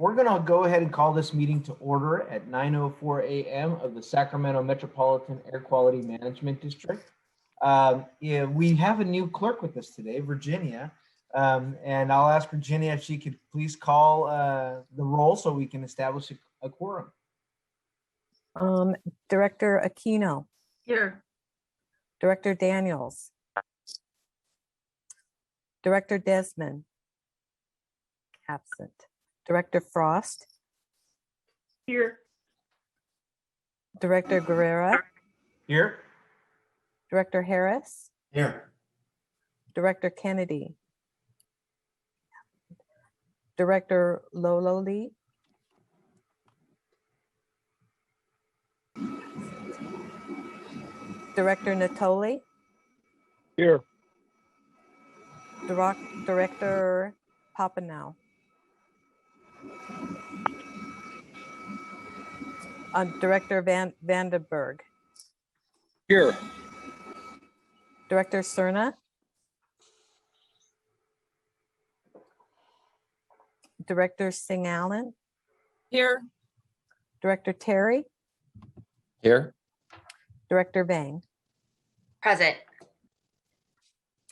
we're going to go ahead and call this meeting to order at 9:04 a.m. of the Sacramento Metropolitan Air Quality Management District. Yeah, we have a new clerk with us today, Virginia, and I'll ask Virginia if she could please call the roll so we can establish a quorum. Director Aquino. Here. Director Daniels. Director Desmond. Absent. Director Frost. Here. Director Guerrera. Here. Director Harris. Here. Director Kennedy. Director Lololi. Director Natoli. Here. Director Papanow. Director Vandenberg. Here. Director Cerna. Director Singh Allen. Here. Director Terry. Here. Director Vang. Present.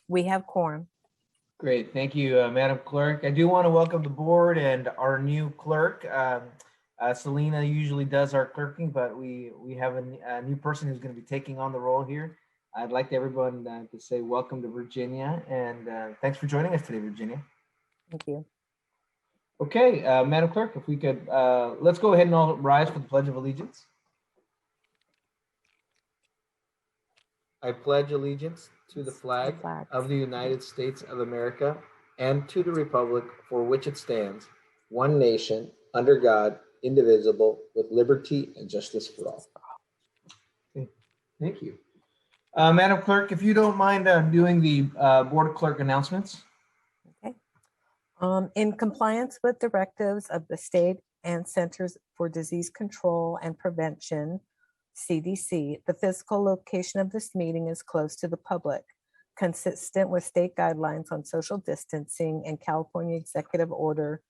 We have quorum. Great, thank you, Madam Clerk. I do want to welcome the board and our new clerk. Selena usually does our clerking, but we have a new person who's going to be taking on the role here. I'd like everyone to say welcome to Virginia, and thanks for joining us today, Virginia. Thank you. Okay, Madam Clerk, if we could, let's go ahead and all rise for the Pledge of Allegiance. I pledge allegiance to the flag of the United States of America and to the republic for which it stands, one nation, under God, indivisible, with liberty and justice for all. Okay. Thank you. Madam Clerk, if you don't mind doing the Board Clerk announcements. Okay. In compliance with directives of the state and Centers for Disease Control and Prevention, CDC, the physical location of this meeting is closed to the public, consistent with state guidelines on social distancing and California Executive Order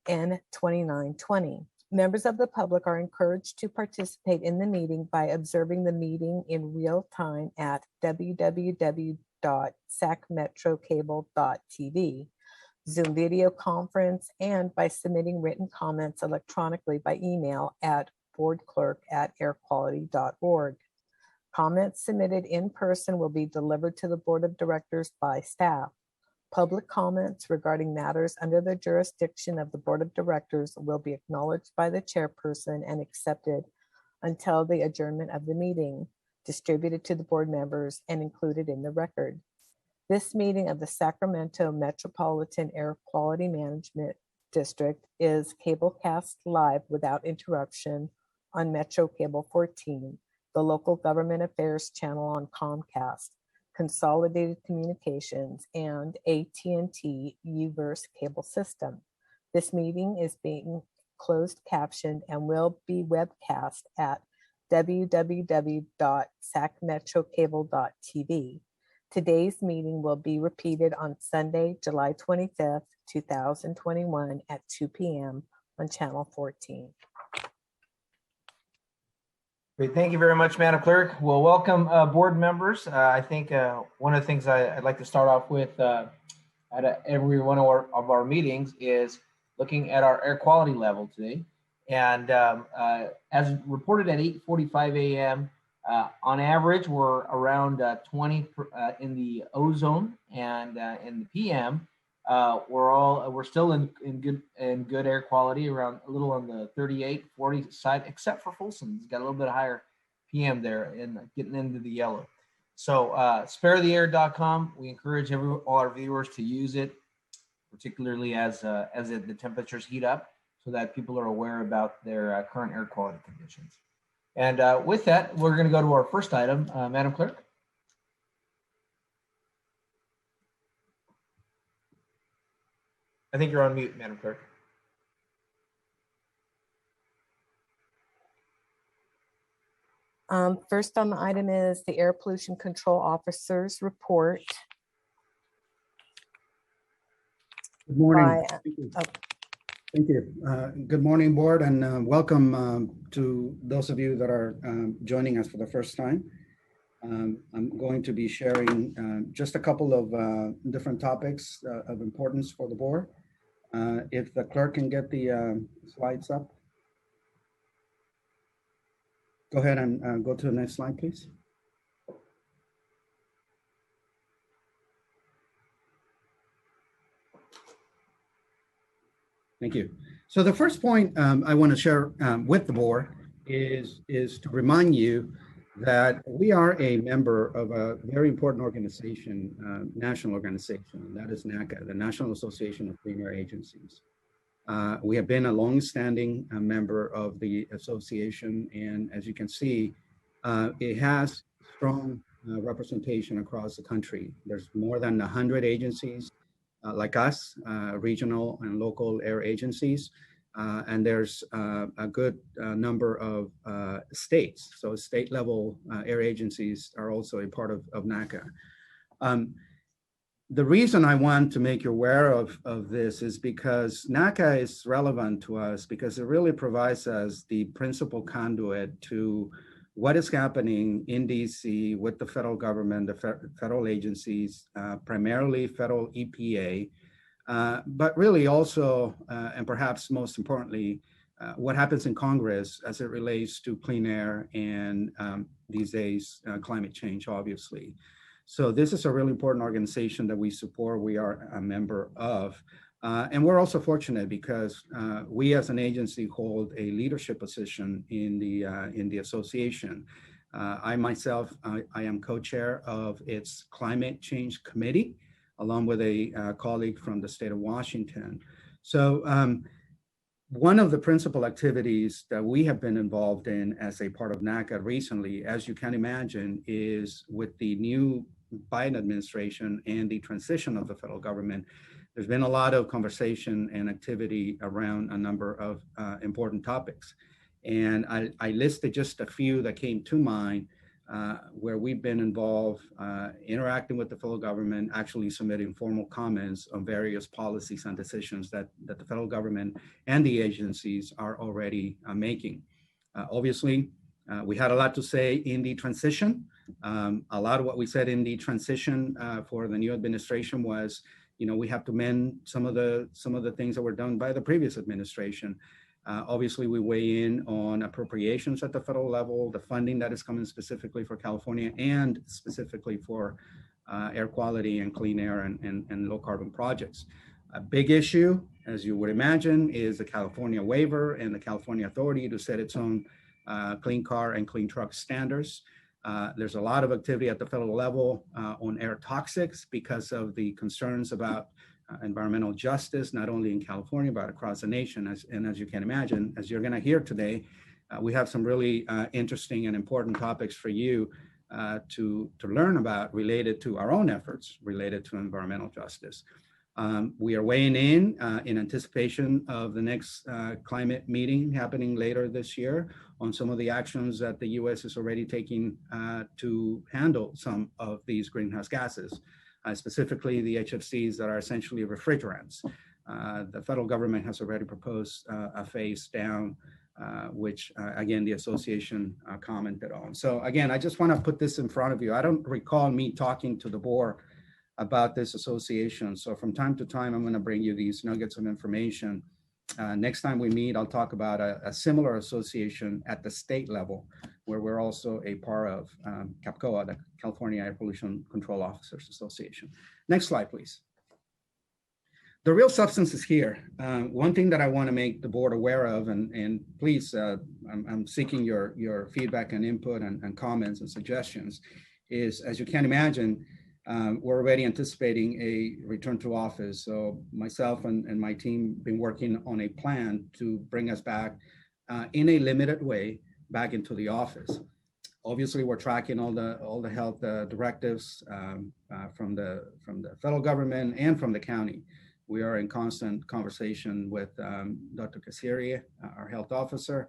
N2920. Members of the public are encouraged to participate in the meeting by observing the meeting in real time at www.sacmetrocable.tv, Zoom video conference, and by submitting written comments electronically by email at boardclerk@airquality.org. Comments submitted in person will be delivered to the Board of Directors by staff. Public comments regarding matters under the jurisdiction of the Board of Directors will be acknowledged by the chairperson and accepted until the adjournment of the meeting, distributed to the board members and included in the record. This meeting of the Sacramento Metropolitan Air Quality Management District is cablecast live without interruption on Metro Cable 14, the local government affairs channel on Comcast, Consolidated Communications, and AT&T UVerse cable system. This meeting is being closed captioned and will be webcast at www.sacmetrocable.tv. Today's meeting will be repeated on Sunday, July 25th, 2021 at 2 p.m. on Channel 14. Great, thank you very much, Madam Clerk. Well, welcome board members. I think one of the things I'd like to start off with at every one of our meetings is looking at our air quality level today. And as reported at 8:45 a.m., on average, we're around 20 in the ozone, and in the PM, we're still in good air quality, around a little on the 38-40 side, except for Folsom. It's got a little bit higher PM there and getting into the yellow. So sparetheair.com, we encourage all our viewers to use it, particularly as the temperatures heat up, so that people are aware about their current air quality conditions. And with that, we're going to go to our first item, Madam Clerk. I think you're on mute, Madam Clerk. First on the item is the Air Pollution Control Officer's report. Good morning. Thank you. Good morning, board, and welcome to those of you that are joining us for the first time. I'm going to be sharing just a couple of different topics of importance for the board. If the clerk can get the slides up. Go ahead and go to the next slide, please. Thank you. So the first point I want to share with the board is to remind you that we are a member of a very important organization, national organization, and that is NACA, the National Association of Clean Air Agencies. We have been a long-standing member of the association, and as you can see, it has strong representation across the country. There's more than 100 agencies like us, regional and local air agencies, and there's a good number of states. So state level air agencies are also a part of NACA. The reason I want to make you aware of this is because NACA is relevant to us because it really provides us the principal conduit to what is happening in DC with the federal government, the federal agencies, primarily federal EPA, but really also, and perhaps most importantly, what happens in Congress as it relates to clean air and these days, climate change, obviously. So this is a really important organization that we support, we are a member of. And we're also fortunate because we as an agency hold a leadership position in the association. I myself, I am co-chair of its climate change committee, along with a colleague from the state of Washington. So one of the principal activities that we have been involved in as a part of NACA recently, as you can imagine, is with the new Biden administration and the transition of the federal government. There's been a lot of conversation and activity around a number of important topics. And I listed just a few that came to mind where we've been involved, interacting with the federal government, actually submitting formal comments on various policies and decisions that the federal government and the agencies are already making. Obviously, we had a lot to say in the transition. A lot of what we said in the transition for the new administration was, we have to mend some of the things that were done by the previous administration. Obviously, we weigh in on appropriations at the federal level, the funding that is coming specifically for California and specifically for air quality and clean air and low carbon projects. A big issue, as you would imagine, is the California waiver and the California authority to set its own clean car and clean truck standards. There's a lot of activity at the federal level on air toxics because of the concerns about environmental justice, not only in California, but across the nation. And as you can imagine, as you're gonna hear today, we have some really interesting and important topics for you to learn about related to our own efforts related to environmental justice. We are weighing in anticipation of the next climate meeting happening later this year on some of the actions that the U.S. is already taking to handle some of these greenhouse gases, specifically the HFCs that are essentially refrigerants. The federal government has already proposed a phase down, which again, the association commented on. So again, I just want to put this in front of you. I don't recall me talking to the board about this association. So from time to time, I'm going to bring you these nuggets of information. Next time we meet, I'll talk about a similar association at the state level, where we're also a part of CAPCOA, the California Air Pollution Control Officers Association. Next slide, please. The real substance is here. One thing that I want to make the board aware of, and please, I'm seeking your feedback and input and comments and suggestions, is, as you can imagine, we're already anticipating a return to office. So myself and my team been working on a plan to bring us back in a limited way back into the office. Obviously, we're tracking all the health directives from the federal government and from the county. We are in constant conversation with Dr. Kasiri, our health officer.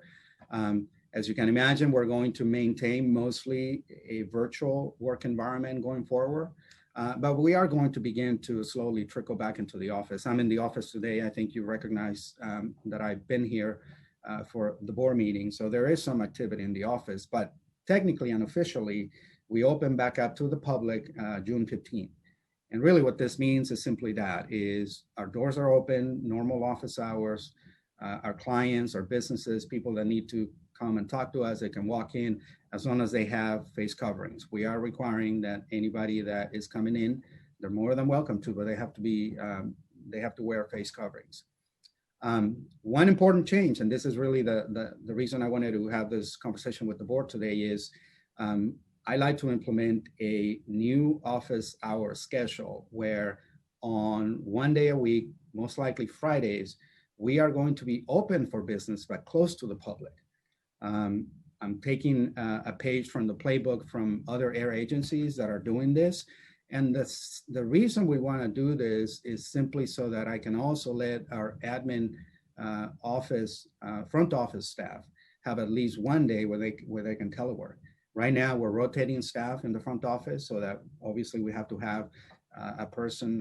As you can imagine, we're going to maintain mostly a virtual work environment going forward. But we are going to begin to slowly trickle back into the office. I'm in the office today. I think you recognize that I've been here for the board meeting. So there is some activity in the office, but technically and officially, we open back up to the public June 15th. And really what this means is simply that, is our doors are open, normal office hours, our clients, our businesses, people that need to come and talk to us, they can walk in as long as they have face coverings. We are requiring that anybody that is coming in, they're more than welcome to, but they have to be, they have to wear face coverings. One important change, and this is really the reason I wanted to have this conversation with the board today, is I like to implement a new office hour schedule where on one day a week, most likely Fridays, we are going to be open for business, but close to the public. I'm taking a page from the playbook from other air agencies that are doing this. And the reason we want to do this is simply so that I can also let our admin office, front office staff have at least one day where they can telework. Right now, we're rotating staff in the front office, so that obviously we have to have a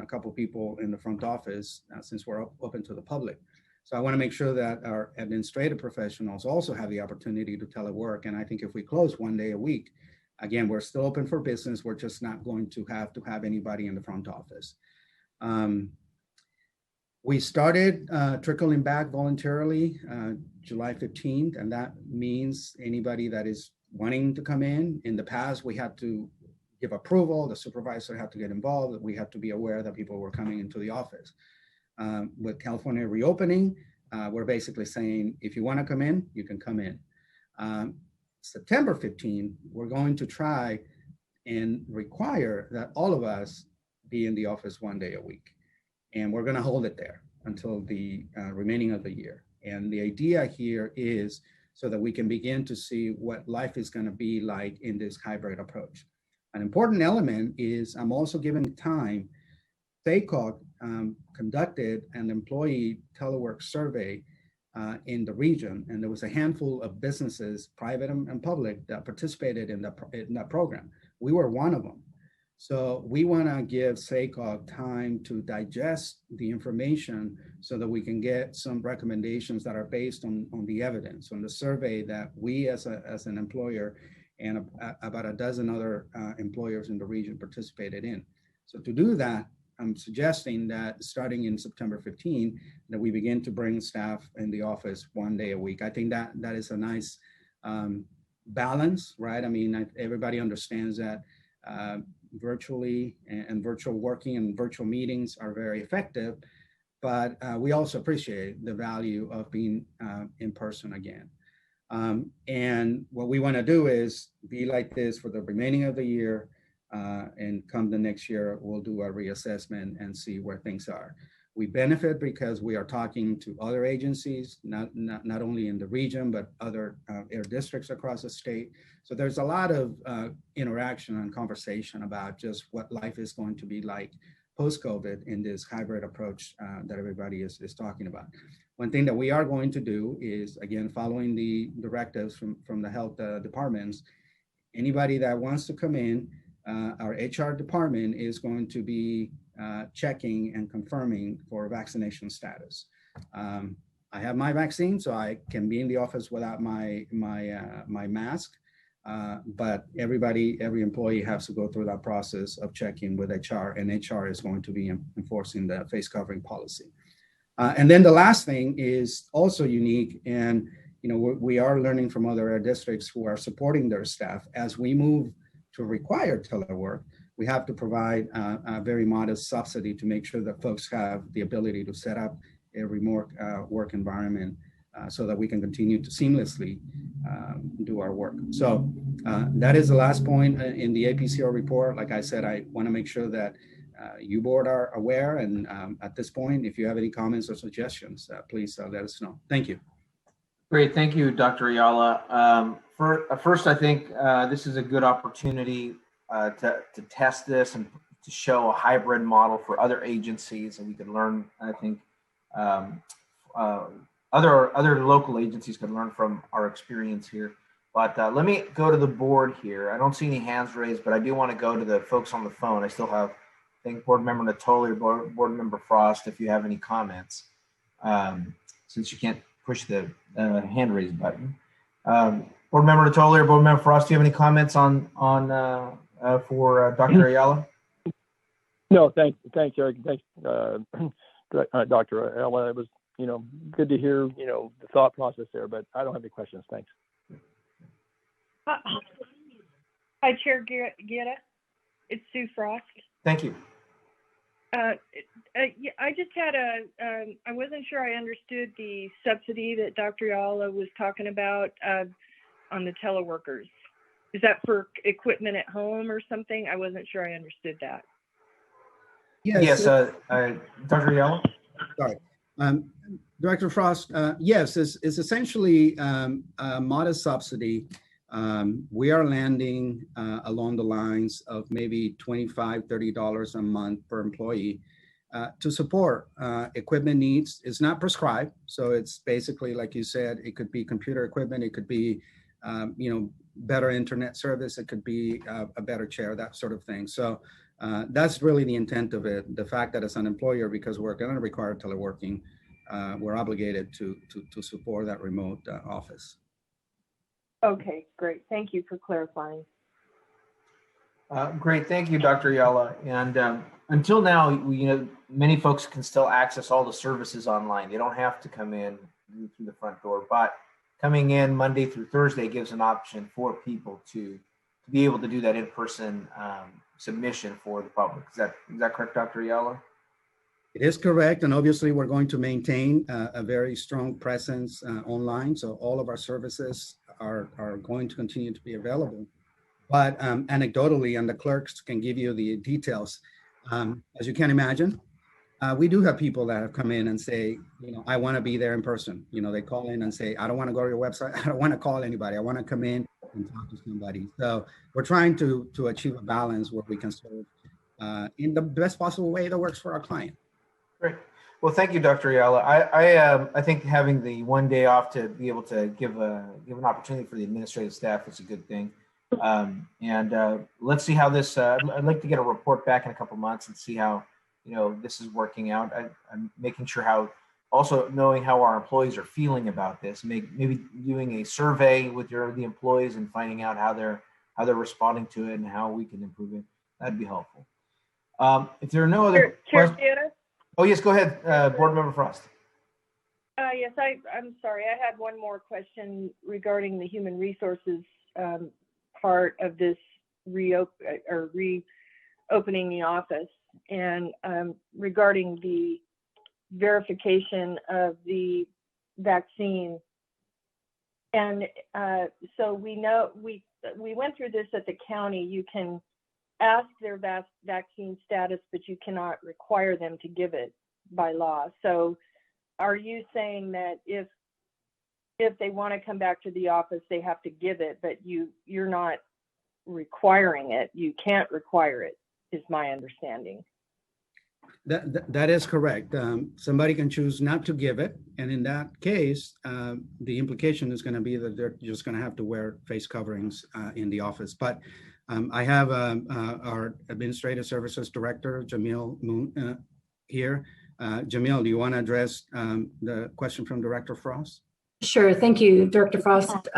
couple people in the front office since we're open to the public. So I want to make sure that our administrative professionals also have the opportunity to telework. And I think if we close one day a week, again, we're still open for business. We're just not going to have anybody in the front office. We started trickling back voluntarily July 15th, and that means anybody that is wanting to come in. In the past, we had to give approval, the supervisor had to get involved, we had to be aware that people were coming into the office. With California reopening, we're basically saying, if you want to come in, you can come in. September 15th, we're going to try and require that all of us be in the office one day a week. And we're going to hold it there until the remaining of the year. And the idea here is so that we can begin to see what life is going to be like in this hybrid approach. An important element is I'm also giving time. SACOG conducted an employee telework survey in the region, and there was a handful of businesses, private and public, that participated in that program. We were one of them. So we want to give SACOG time to digest the information so that we can get some recommendations that are based on the evidence, on the survey that we as an employer and about a dozen other employers in the region participated in. So to do that, I'm suggesting that starting in September 15, that we begin to bring staff in the office one day a week. I think that is a nice balance, right? I mean, everybody understands that virtually and virtual working and virtual meetings are very effective, but we also appreciate the value of being in person again. And what we want to do is be like this for the remaining of the year, and come the next year, we'll do a reassessment and see where things are. We benefit because we are talking to other agencies, not only in the region, but other air districts across the state. So there's a lot of interaction and conversation about just what life is going to be like post-COVID in this hybrid approach that everybody is talking about. One thing that we are going to do is, again, following the directives from the health departments, anybody that wants to come in, our HR department is going to be checking and confirming for vaccination status. I have my vaccine, so I can be in the office without my mask. But every employee has to go through that process of checking with HR, and HR is going to be enforcing the face covering policy. And then the last thing is also unique, and we are learning from other air districts who are supporting their staff. As we move to require telework, we have to provide a very modest subsidy to make sure that folks have the ability to set up a remote work environment so that we can continue to seamlessly do our work. So that is the last point in the APCO report. Like I said, I want to make sure that you board are aware. And at this point, if you have any comments or suggestions, please let us know. Thank you. Great, thank you, Dr. Ayala. First, I think this is a good opportunity to test this and to show a hybrid model for other agencies, and we can learn. I think other local agencies can learn from our experience here. But let me go to the board here. I don't see any hands raised, but I do want to go to the folks on the phone. I still have thank Board Member Natoli or Board Member Frost if you have any comments, since you can't push the hand raise button. Board Member Natoli or Board Member Frost, do you have any comments for Dr. Ayala? No, thanks, Eric. Thanks, Dr. Ella. It was, good to hear, the thought process there, but I don't have any questions. Thanks. Hi, Chair Guerra. It's Sue Frost. Thank you. Yeah, I just had I wasn't sure I understood the subsidy that Dr. Ayala was talking about on the teleworkers. Is that for equipment at home or something? I wasn't sure I understood that. Yes, Dr. Ayala. Sorry. Director Frost, yes, it's essentially a modest subsidy. We are landing along the lines of maybe $25, $30 a month per employee to support equipment needs. It's not prescribed. So it's basically, like you said, it could be computer equipment. It could be, better internet service. It could be a better chair, that sort of thing. So that's really the intent of it. The fact that it's an employer, because we're going to require teleworking, we're obligated to support that remote office. Okay, great. Thank you for clarifying. Great, thank you, Dr. Ayala. And until now, many folks can still access all the services online. They don't have to come in through the front door, but coming in Monday through Thursday gives an option for people to be able to do that in-person submission for the public. Is that correct, Dr. Ayala? It is correct, and obviously we're going to maintain a very strong presence online. So all of our services are going to continue to be available. But anecdotally, and the clerks can give you the details, as you can imagine, we do have people that have come in and say, I want to be there in person. They call in and say, I don't want to go to your website. I don't want to call anybody. I want to come in and talk to somebody. So we're trying to achieve a balance where we can serve in the best possible way that works for our client. Great. Well, thank you, Dr. Ayala. I think having the one day off to be able to give an opportunity for the administrative staff is a good thing. Let's see how this. I'd like to get a report back in a couple months and see how this is working out. I'm making sure also knowing how our employees are feeling about this. Maybe doing a survey with the employees and finding out how they're responding to it and how we can improve it. That'd be helpful. If there are no other questions. Oh, yes, go ahead, Board Member Frost. Yes, I'm sorry. I had one more question regarding the human resources part of this reopening the office, and regarding the verification of the vaccine. And so we know we went through this at the county. You can ask their vaccine status, but you cannot require them to give it by law. So are you saying that if they want to come back to the office, they have to give it, but you're not requiring it? You can't require it, is my understanding. That is correct. Somebody can choose not to give it. And in that case, the implication is going to be that they're just going to have to wear face coverings in the office. But I have our Administrative Services Director, Jamil Moon, here. Jamil, do you want to address the question from Director Frost? Sure. Thank you, Director Frost.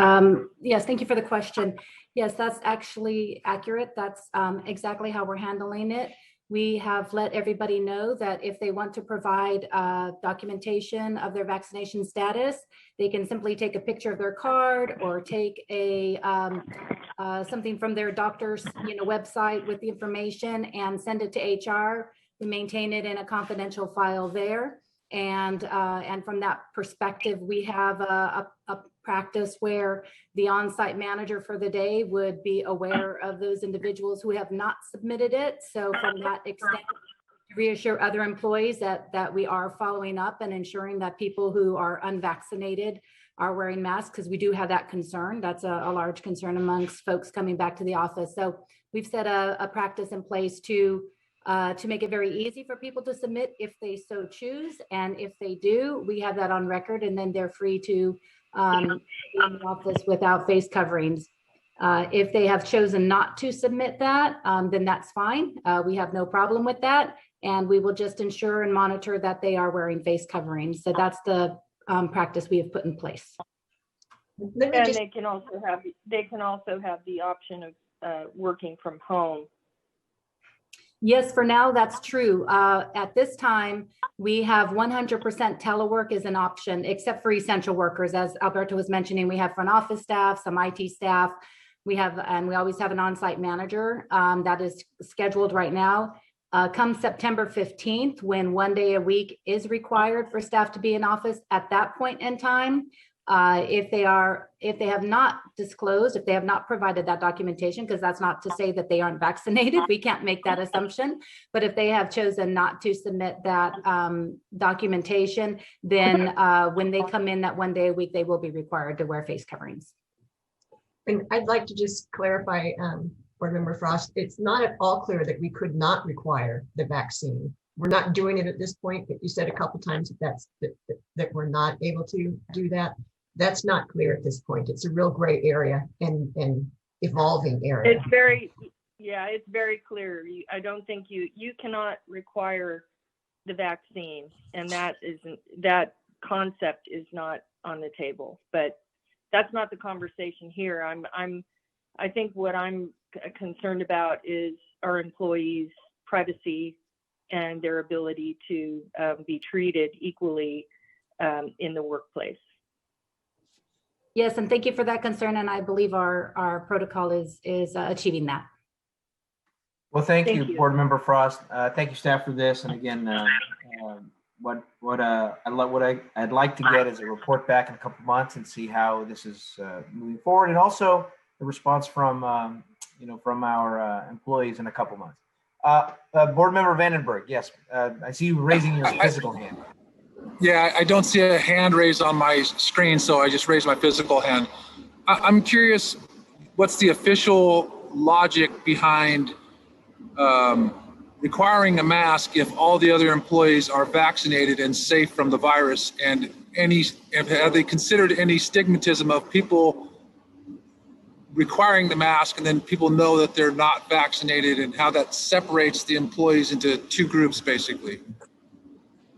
Yes, thank you for the question. Yes, that's actually accurate. That's exactly how we're handling it. We have let everybody know that if they want to provide documentation of their vaccination status, they can simply take a picture of their card or take a something from their doctor's website with the information and send it to HR. We maintain it in a confidential file there. And from that perspective, we have a practice where the on-site manager for the day would be aware of those individuals who have not submitted it. So from that extent, to reassure other employees that we are following up and ensuring that people who are unvaccinated are wearing masks, because we do have that concern. That's a large concern amongst folks coming back to the office. So we've set a practice in place to make it very easy for people to submit if they so choose. And if they do, we have that on record, and then they're free to be in the office without face coverings. If they have chosen not to submit that, then that's fine. We have no problem with that. And we will just ensure and monitor that they are wearing face coverings. So that's the practice we have put in place. And they can also have the option of working from home. Yes, for now, that's true. At this time, we have 100% telework as an option, except for essential workers. As Alberto was mentioning, we have front office staff, some IT staff. We always have an on-site manager that is scheduled right now. Come September 15th, when 1 day a week is required for staff to be in office, at that point in time, if they have not disclosed, if they have not provided that documentation, because that's not to say that they aren't vaccinated, we can't make that assumption. But if they have chosen not to submit that documentation, then when they come in that 1 day a week, they will be required to wear face coverings. And I'd like to just clarify, Board Member Frost, it's not at all clear that we could not require the vaccine. We're not doing it at this point, but you said a couple times that we're not able to do that. That's not clear at this point. It's a real gray area and evolving area. It's very clear. I don't think you cannot require the vaccine, and that concept is not on the table. But that's not the conversation here. I think what I'm concerned about is our employees' privacy and their ability to be treated equally in the workplace. Yes, and thank you for that concern. And I believe our protocol is achieving that. Well, thank you, Board Member Frost. Thank you, staff, for this. And again, what I'd like to get is a report back in a couple months and see how this is moving forward, and also the response from from our employees in a couple months. Board Member Vandenberg, yes, I see you raising your physical hand. Yeah, I don't see a hand raised on my screen, so I just raised my physical hand. I'm curious, what's the official logic behind requiring a mask if all the other employees are vaccinated and safe from the virus? And have they considered any stigmatism of people requiring the mask and then people know that they're not vaccinated, and how that separates the employees into two groups, basically?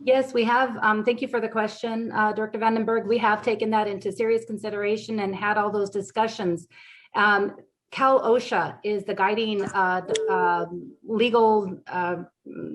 Yes, we have. Thank you for the question, Director Vandenberg. We have taken that into serious consideration and had all those discussions. Cal OSHA is the guiding legal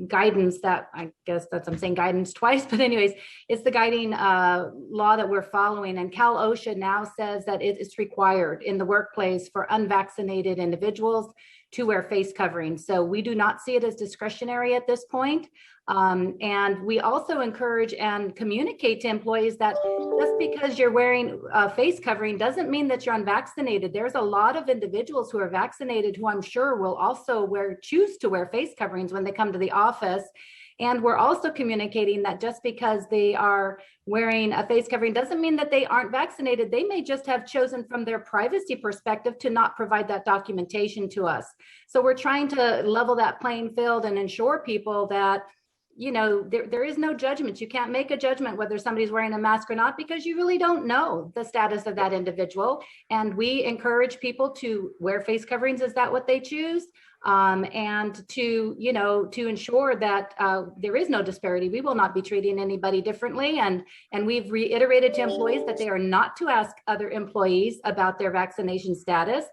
guidance that, I guess I'm saying guidance twice, but anyways, it's the guiding law that we're following. And Cal OSHA now says that it is required in the workplace for unvaccinated individuals to wear face coverings. So we do not see it as discretionary at this point. And we also encourage and communicate to employees that just because you're wearing a face covering doesn't mean that you're unvaccinated. There's a lot of individuals who are vaccinated who I'm sure will also choose to wear face coverings when they come to the office. And we're also communicating that just because they are wearing a face covering doesn't mean that they aren't vaccinated. They may just have chosen from their privacy perspective to not provide that documentation to us. So we're trying to level that playing field and ensure people that, you know, there is no judgment. You can't make a judgment whether somebody's wearing a mask or not, because you really don't know the status of that individual. And we encourage people to wear face coverings. Is that what they choose? And to ensure that there is no disparity. We will not be treating anybody differently. And we've reiterated to employees that they are not to ask other employees about their vaccination status.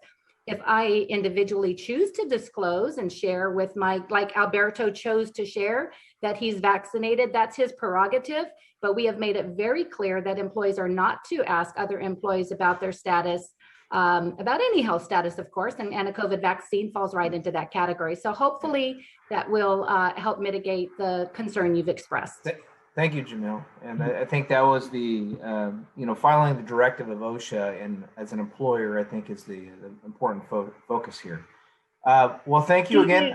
If I individually choose to disclose and share with like Alberto chose to share that he's vaccinated, that's his prerogative. But we have made it very clear that employees are not to ask other employees about their status, about any health status, of course, and a COVID vaccine falls right into that category. So hopefully that will help mitigate the concern you've expressed. Thank you, Jamil. And I think that was the, following the directive of OSHA, and as an employer, I think is the important focus here. Well, thank you again.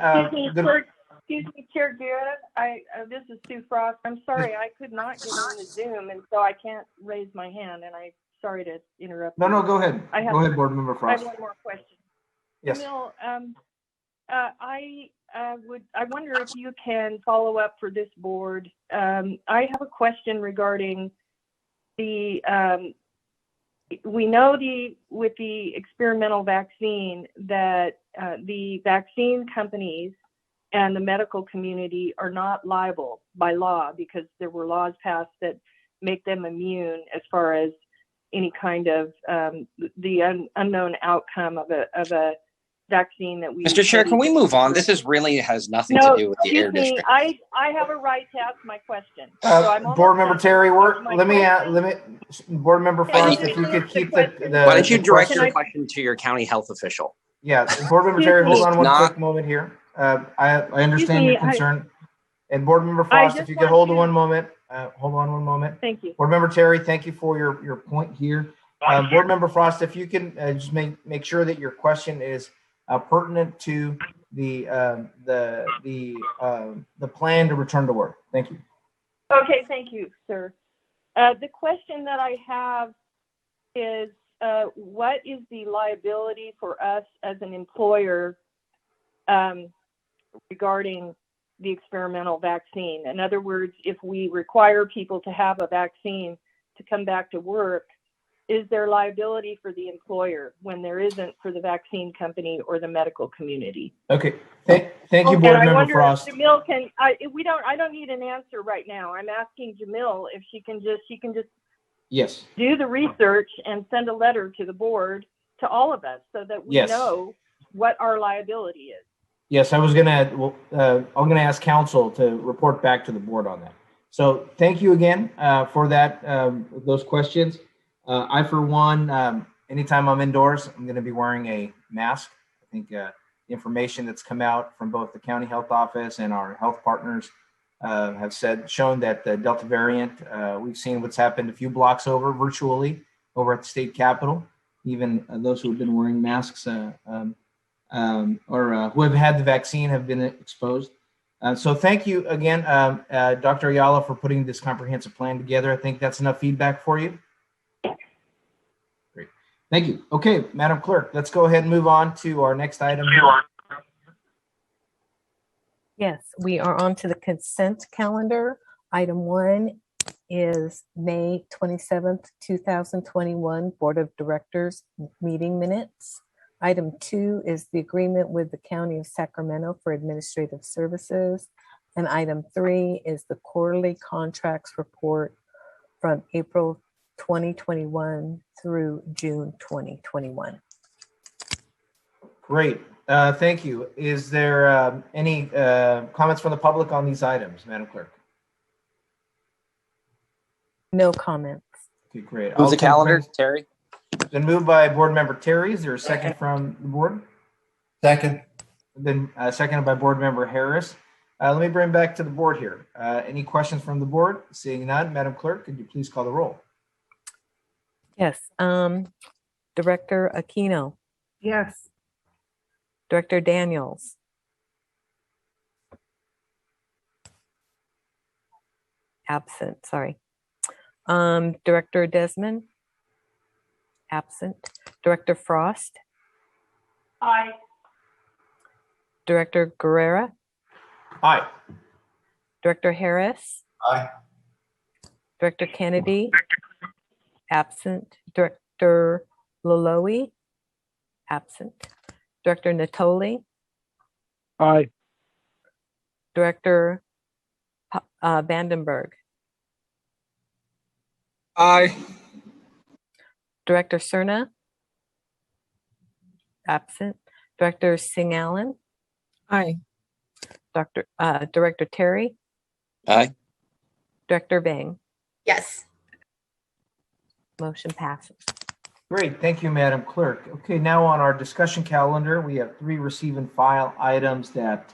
Excuse me, Chair Garrett. This is Sue Frost. I'm sorry, I could not get on the Zoom, and so I can't raise my hand, and I'm sorry to interrupt. No, go ahead. Go ahead, Board Member Frost. I have one more question. Yes. Jamil, I wonder if you can follow up for this board. I have a question regarding the we know with the experimental vaccine that the vaccine companies and the medical community are not liable by law because there were laws passed that make them immune as far as any kind of unknown outcome of a vaccine that we. Mr. Chair, can we move on? This really has nothing to do with the air district. I have a right to ask my question. So Board Member Terry, let me, Board Member Frost, if you could keep the. Why don't you direct your question to your county health official? Yeah, Board Member Terry, hold on one quick moment here. I understand your concern. And Board Member Frost, if you could hold on one moment. Hold on one moment. Thank you. Board Member Terry, thank you for your point here. Board Member Frost, if you can just make sure that your question is pertinent to the plan to return to work. Thank you. Okay, thank you, sir. The question that I have is, what is the liability for us as an employer regarding the experimental vaccine? In other words, if we require people to have a vaccine to come back to work, is there liability for the employer when there isn't for the vaccine company or the medical community? Okay, thank you, Board Member Frost. Jamil, I don't need an answer right now. I'm asking Jamil if she can just Yes. do the research and send a letter to the board, to all of us, so that we know what our liability is. Yes, I'm gonna ask council to report back to the board on that. So thank you again for that, those questions. I, for one, anytime I'm indoors, I'm gonna be wearing a mask. I think the information that's come out from both the county health office and our health partners have shown that the Delta variant, we've seen what's happened a few blocks over virtually over at the state capitol. Even those who have been wearing masks or who have had the vaccine have been exposed. So thank you again, Dr. Ayala, for putting this comprehensive plan together. I think that's enough feedback for you. Great, thank you. Okay, Madam Clerk, let's go ahead and move on to our next item. Yes, we are on to the consent calendar. Item 1 is May 27th, 2021 Board of Directors meeting minutes. Item 2 is the agreement with the County of Sacramento for administrative services. And item 3 is the quarterly contracts report from April 2021 through June 2021. Great, thank you. Is there any comments from the public on these items, Madam Clerk? No comments. Okay, great. Move the calendar, Terry. Been moved by Board Member Terry. Is there a second from the board? Second. Then seconded by Board Member Harris. Let me bring back to the board here. Any questions from the board? Seeing none, Madam Clerk, could you please call the roll? Yes. Director Aquino. Yes. Director Daniels. Absent, sorry. Director Desmond. Absent. Director Frost. Aye. Director Guerrera. Aye. Director Harris. Aye. Director Kennedy. Absent. Director Loloe. Absent. Director Natoli. Aye. Director Vandenberg. Aye. Director Cerna. Absent. Director Singh Allen. Aye. Director Terry. Aye. Director Bang. Yes. Motion passes. Great, thank you, Madam Clerk. Okay, now on our discussion calendar, we have 3 receive and file items that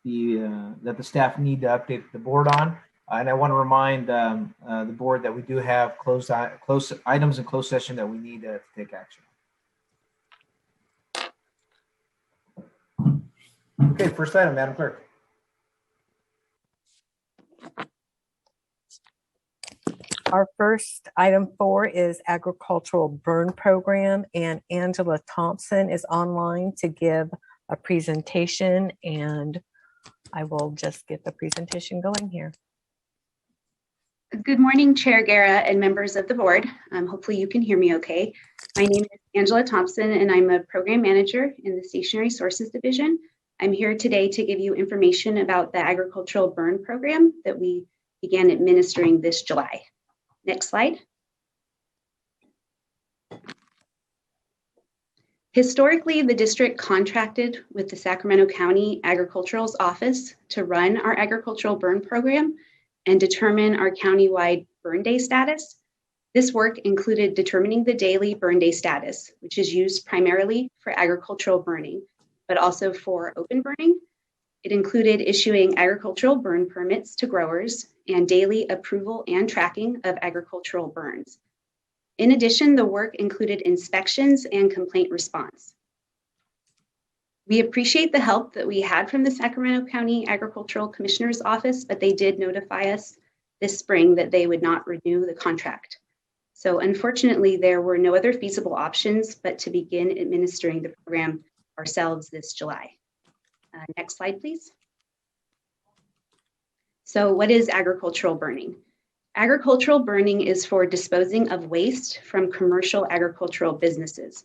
the staff need to update the board on. And I want to remind the board that we do have closed items in closed session that we need to take action. Okay, first item, Madam Clerk. Our first item 4 is agricultural burn program, and Angela Thompson is online to give a presentation, and I will just get the presentation going here. Good morning, Chair Guerra and members of the board. Hopefully you can hear me okay. My name is Angela Thompson and I'm a program manager in the Stationary Sources Division. I'm here today to give you information about the agricultural burn program that we began administering this July. Next slide. Historically, the district contracted with the Sacramento County Agricultural's Office to run our agricultural burn program and determine our countywide burn day status. This work included determining the daily burn day status, which is used primarily for agricultural burning, but also for open burning. It included issuing agricultural burn permits to growers and daily approval and tracking of agricultural burns. In addition, the work included inspections and complaint response. We appreciate the help that we had from the Sacramento County Agricultural Commissioner's Office, but they did notify us this spring that they would not renew the contract. So unfortunately, there were no other feasible options but to begin administering the program ourselves this July. Next slide, please. So what is agricultural burning? Agricultural burning is for disposing of waste from commercial agricultural businesses.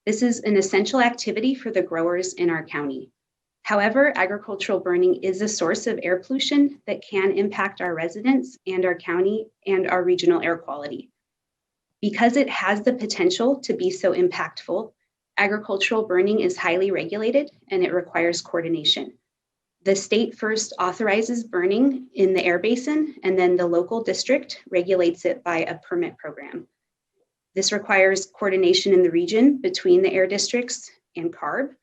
This is an essential activity for the growers in our county. However, agricultural burning is a source of air pollution that can impact our residents and our county and our regional air quality. Because it has the potential to be so impactful, agricultural burning is highly regulated and it requires coordination. The state first authorizes burning in the air basin, and then the local district regulates it by a permit program. This requires coordination in the region between the air districts and CARB.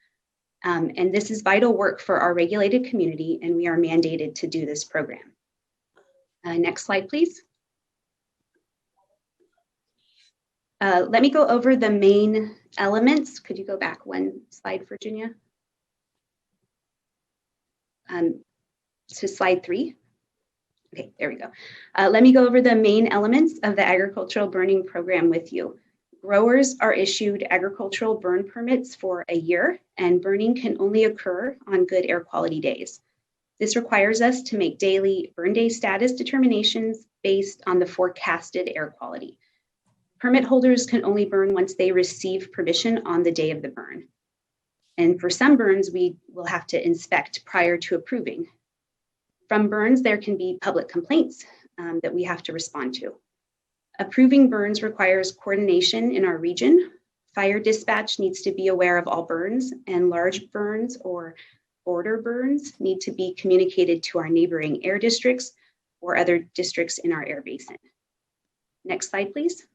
And this is vital work for our regulated community, and we are mandated to do this program. Next slide, please. Let me go over the main elements. Could you go back one slide, Virginia? To slide 3. Okay, there we go. Let me go over the main elements of the agricultural burning program with you. Growers are issued agricultural burn permits for a year, and burning can only occur on good air quality days. This requires us to make daily burn day status determinations based on the forecasted air quality. Permit holders can only burn once they receive permission on the day of the burn. And for some burns, we will have to inspect prior to approving. From burns, there can be public complaints that we have to respond to. Approving burns requires coordination in our region. Fire dispatch needs to be aware of all burns, and large burns or border burns need to be communicated to our neighboring air districts or other districts in our air basin. Next slide, please.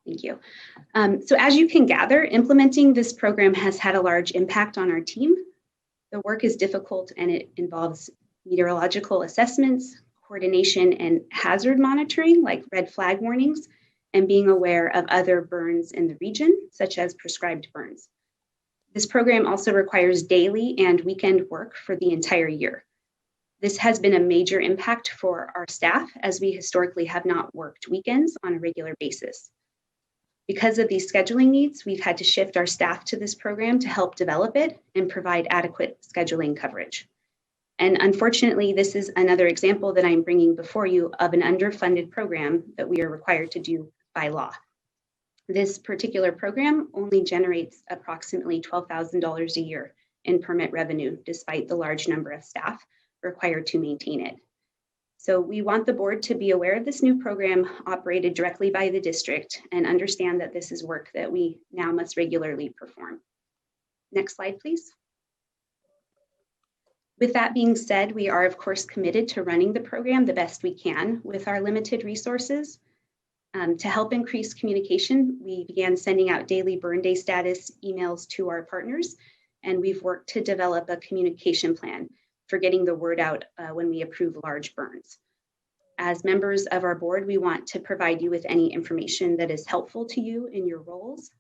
Thank you. So as you can gather, implementing this program has had a large impact on our team. The work is difficult and it involves meteorological assessments, coordination and hazard monitoring like red flag warnings, and being aware of other burns in the region, such as prescribed burns. This program also requires daily and weekend work for the entire year. This has been a major impact for our staff as we historically have not worked weekends on a regular basis. Because of these scheduling needs, we've had to shift our staff to this program to help develop it and provide adequate scheduling coverage. And unfortunately, this is another example that I'm bringing before you of an underfunded program that we are required to do by law. This particular program only generates approximately $12,000 a year in permit revenue, despite the large number of staff required to maintain it. So we want the board to be aware of this new program operated directly by the district and understand that this is work that we now must regularly perform. Next slide, please. With that being said, we are of course committed to running the program the best we can with our limited resources. To help increase communication, we began sending out daily burn day status emails to our partners, and we've worked to develop a communication plan for getting the word out when we approve large burns. As members of our board, we want to provide you with any information that is helpful to you in your roles.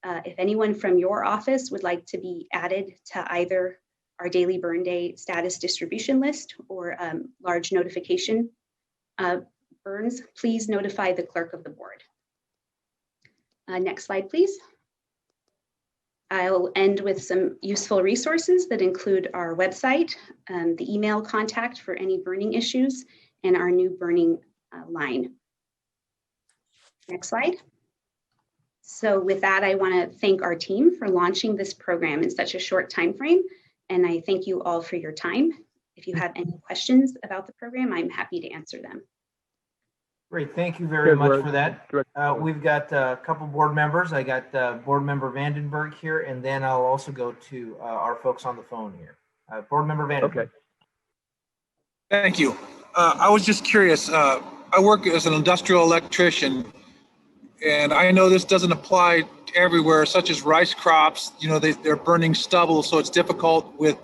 If anyone from your office would like to be added to either our daily burn day status distribution list or large notification burns, please notify the clerk of the board. Next slide, please. I'll end with some useful resources that include our website, the email contact for any burning issues, and our new burning line. Next slide. So with that, I want to thank our team for launching this program in such a short time frame, and I thank you all for your time. If you have any questions about the program, I'm happy to answer them. Great, thank you very much for that. We've got a couple board members. I got Board Member Vandenberg here, and then I'll also go to our folks on the phone here. Board Member Vandenberg. Okay. Thank you. I was just curious. I work as an industrial electrician, and I know this doesn't apply everywhere, such as rice crops. You know, they're burning stubble, so it's difficult with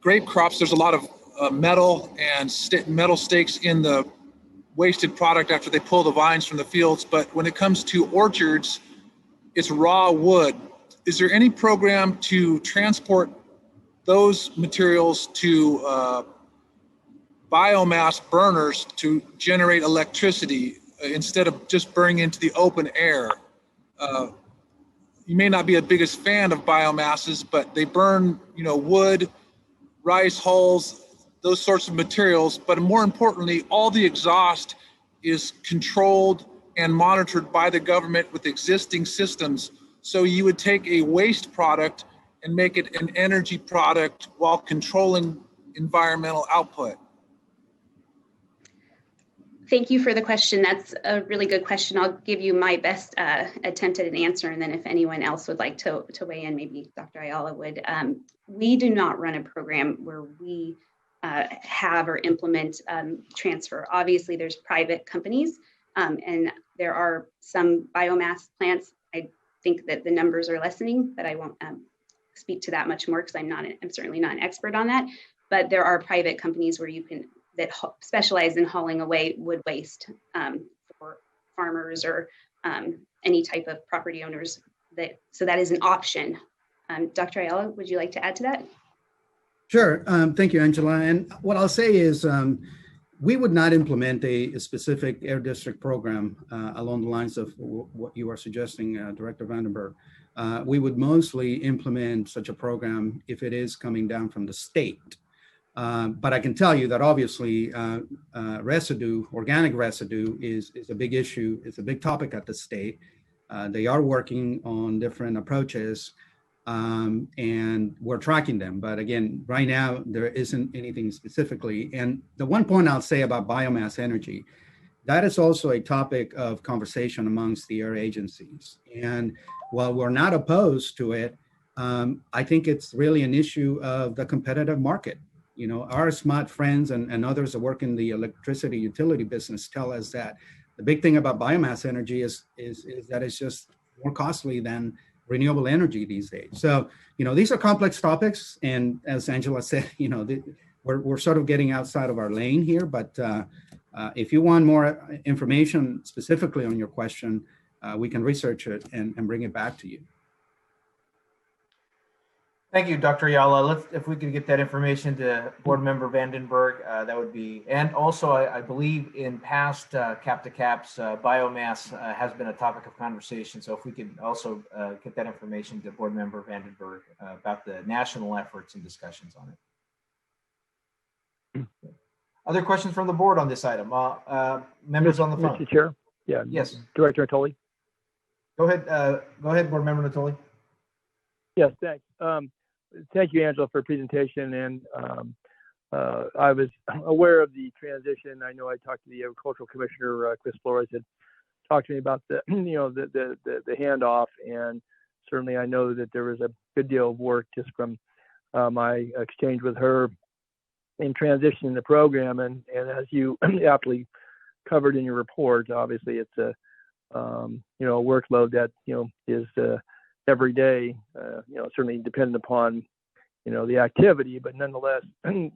grape crops. There's a lot of metal and metal stakes in the wasted product after they pull the vines from the fields. But when it comes to orchards, it's raw wood. Is there any program to transport those materials to biomass burners to generate electricity instead of just burning into the open air? You may not be the biggest fan of biomasses, but they burn, you know, wood, rice hulls, those sorts of materials. But more importantly, all the exhaust is controlled and monitored by the government with existing systems. So you would take a waste product and make it an energy product while controlling environmental output. Thank you for the question. That's a really good question. I'll give you my best attempt at an answer, and then if anyone else would like to weigh in, maybe Dr. Ayala would. We do not run a program where we have or implement transfer. Obviously, there's private companies, and there are some biomass plants. I think that the numbers are lessening, but I won't speak to that much more because I'm certainly not an expert on that. But there are private companies where you can that specialize in hauling away wood waste for farmers or any type of property owners. So that is an option. Dr. Ayala, would you like to add to that? Sure. Thank you, Angela. And what I'll say is we would not implement a specific air district program along the lines of what you are suggesting, Director Vandenberg. We would mostly implement such a program if it is coming down from the state. But I can tell you that obviously residue, organic residue is a big issue. It's a big topic at the state. They are working on different approaches and we're tracking them. But again, right now, there isn't anything specifically. And the one point I'll say about biomass energy, that is also a topic of conversation amongst the air agencies. And while we're not opposed to it, I think it's really an issue of the competitive market. You know, our smart friends and others that work in the electricity utility business tell us that the big thing about biomass energy is that it's just more costly than renewable energy these days. So, you know, these are complex topics. And as Angela said, you know, we're sort of getting outside of our lane here. But if you want more information specifically on your question, we can research it and bring it back to you. Thank you, Dr. Ayala. If we could get that information to Board Member Vandenberg, that would be, and also I believe in past Cap to Caps, biomass has been a topic of conversation. So if we could also get that information to Board Member Vandenberg about the national efforts and discussions on it. Other questions from the board on this item? Members on the phone. Mr. Chair? Yeah. Yes. Director Natoli? Go ahead, Board Member Natoli. Yes, thanks. Thank you, Angela, for presentation. And I was aware of the transition. I know I talked to the Agricultural Commissioner, Chris Flores, had talked to me about the, you know, the handoff. And certainly I know that there was a good deal of work just from my exchange with her in transitioning the program. And as you aptly covered in your report, obviously it's a, you know, a workload that, you know, is every day, you know, certainly dependent upon, you know, the activity, but nonetheless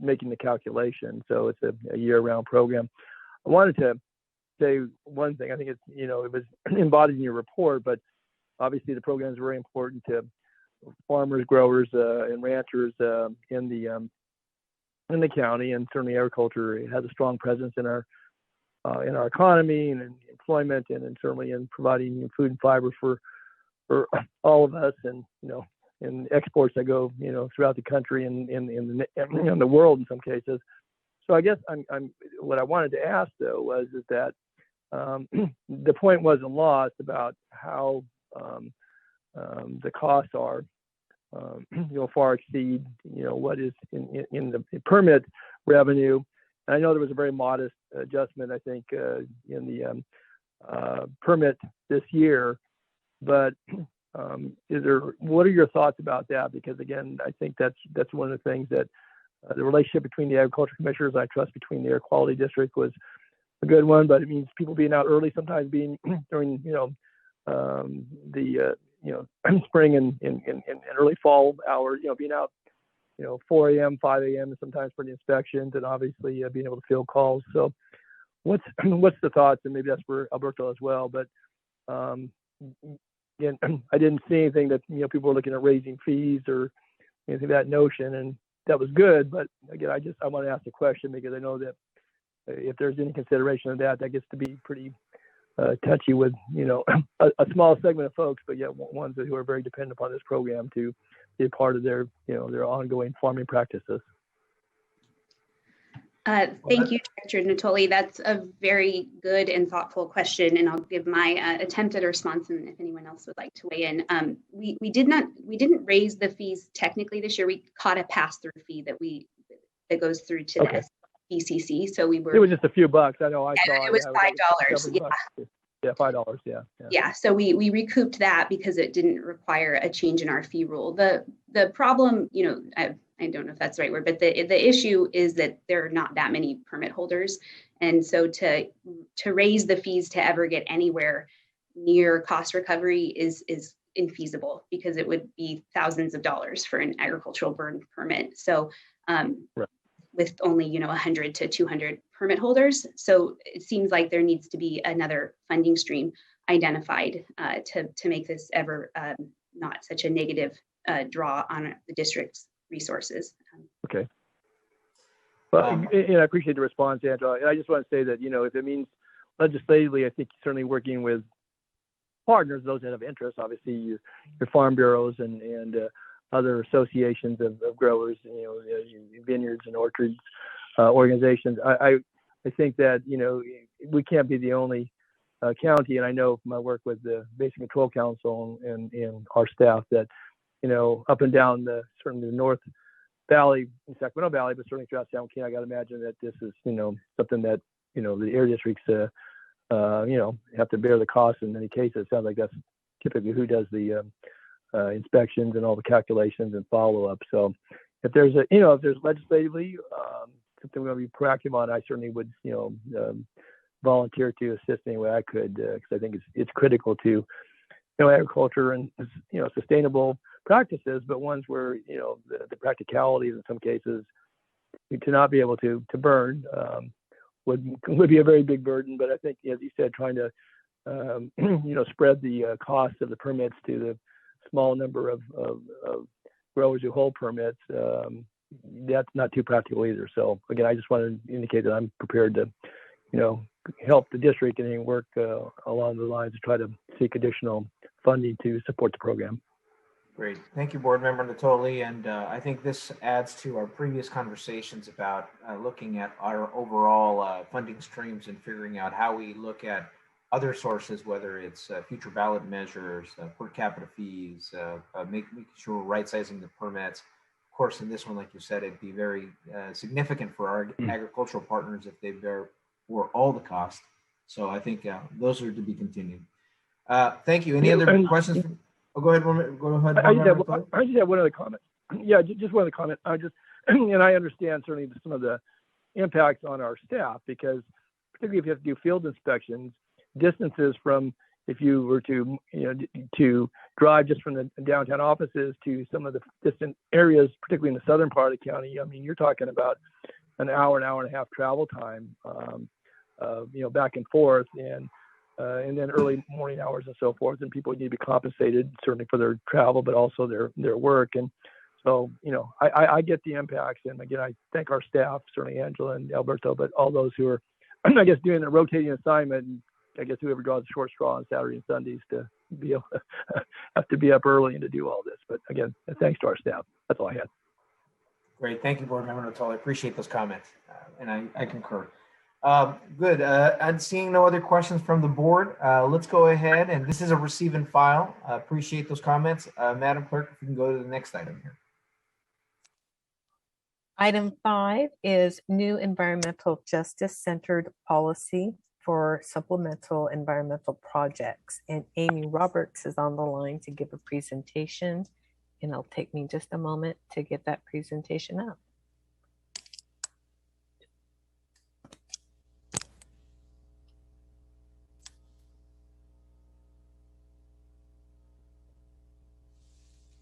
making the calculation. So it's a year-round program. I wanted to say one thing. I think it's, you know, it was embodied in your report, but obviously the program is very important to farmers, growers, and ranchers in the county, and certainly agriculture has a strong presence in our economy and in employment, and certainly in providing food and fiber for for all of us, and and exports that go throughout the country and in the world in some cases. So I guess what I wanted to ask though was that the point wasn't lost about how the costs are far exceed what is in the permit revenue. And I know there was a very modest adjustment, I think, in the permit this year, but what are your thoughts about that? Because again, I think that's one of the things that the relationship between the agriculture commissioners, I trust, between the air quality district was a good one, but it means people being out early, sometimes being during the spring and early fall hours, being out 4 a.m., 5 a.m. and sometimes for the inspections, and obviously being able to field calls. So what's the thoughts? And maybe that's for Alberto as well, but again, I didn't see anything that people were looking at raising fees or anything of that notion, and that was good. But again, I want to ask the question because I know that if there's any consideration of that gets to be pretty touchy with a small segment of folks, but yet ones who are very dependent upon this program to be a part of their their ongoing farming practices. Thank you, Director Natoli. That's a very good and thoughtful question, and I'll give my attempted response, and if anyone else would like to weigh in. We didn't raise the fees technically this year. We caught a pass-through fee that goes through to the BCC. So it was just a few bucks. I know. I saw it was $5. Yeah, $5. Yeah. So we recouped that because it didn't require a change in our fee rule. The problem, I don't know if that's the right word, but the issue is that there are not that many permit holders. And so to raise the fees to ever get anywhere near cost recovery is infeasible, because it would be thousands of dollars for an agricultural burn permit. So with only 100 to 200 permit holders. So it seems like there needs to be another funding stream identified to make this ever not such a negative draw on the district's resources. Okay. Well, and I appreciate the response, Angela. And I just want to say that, if it means legislatively, I think certainly working with partners, those that have interest, obviously your farm bureaus and other associations of growers, vineyards and orchards organizations. I think that, we can't be the only county, and I know from my work with the Basic Control Council and our staff that, up and down certainly the North Valley, in Sacramento Valley, but certainly throughout San Joaquin, I got to imagine that this is, something that, the air districts, have to bear the cost in many cases. It sounds like that's typically who does the inspections and all the calculations and follow up. So if there's legislatively something we're going to be proactive on, I certainly would, volunteer to assist any way I could, because I think it's critical to, agriculture and, sustainable practices, but ones where, the practicalities in some cases to not be able to burn would be a very big burden. But I think, as you said, trying to, spread the cost of the permits to the small number of growers who hold permits, that's not too practical either. So again, I just want to indicate that I'm prepared to, help the district and any work along the lines to try to seek additional funding to support the program. Great. Thank you, Board Member Natoli. And I think this adds to our previous conversations about looking at our overall funding streams and figuring out how we look at other sources, whether it's future ballot measures, per capita fees, making sure we're right-sizing the permits. Of course, in this one, like you said, it'd be very significant for our agricultural partners if they bear for all the costs. So I think those are to be continued. Thank you. Any other questions? Go ahead. Go ahead. I just have one other comment. Yeah, just one other comment. And I understand certainly some of the impacts on our staff, because particularly if you have to do field inspections, distances from, if you were to drive just from the downtown offices to some of the distant areas, particularly in the southern part of the county, I mean, you're talking about an hour and a half travel time, back and forth, and then early morning hours and so forth. And people need to be compensated certainly for their travel, but also their work. And so, I get the impacts. And again, I thank our staff, certainly Angela and Alberto, but all those who are, I guess, doing the rotating assignment, and I guess whoever draws the short straw on Saturday and Sundays to have to be up early and to do all this. But again, thanks to our staff. That's all I had. Great. Thank you, Board Member Natal. I appreciate those comments, and I concur. Good. I'm seeing no other questions from the board. Let's go ahead, and this is a receive and file. Appreciate those comments. Madam Clerk, if we can go to the next item here. Item 5 is new environmental justice centered policy for supplemental environmental projects. And Amy Roberts is on the line to give a presentation, and it'll take me just a moment to get that presentation up.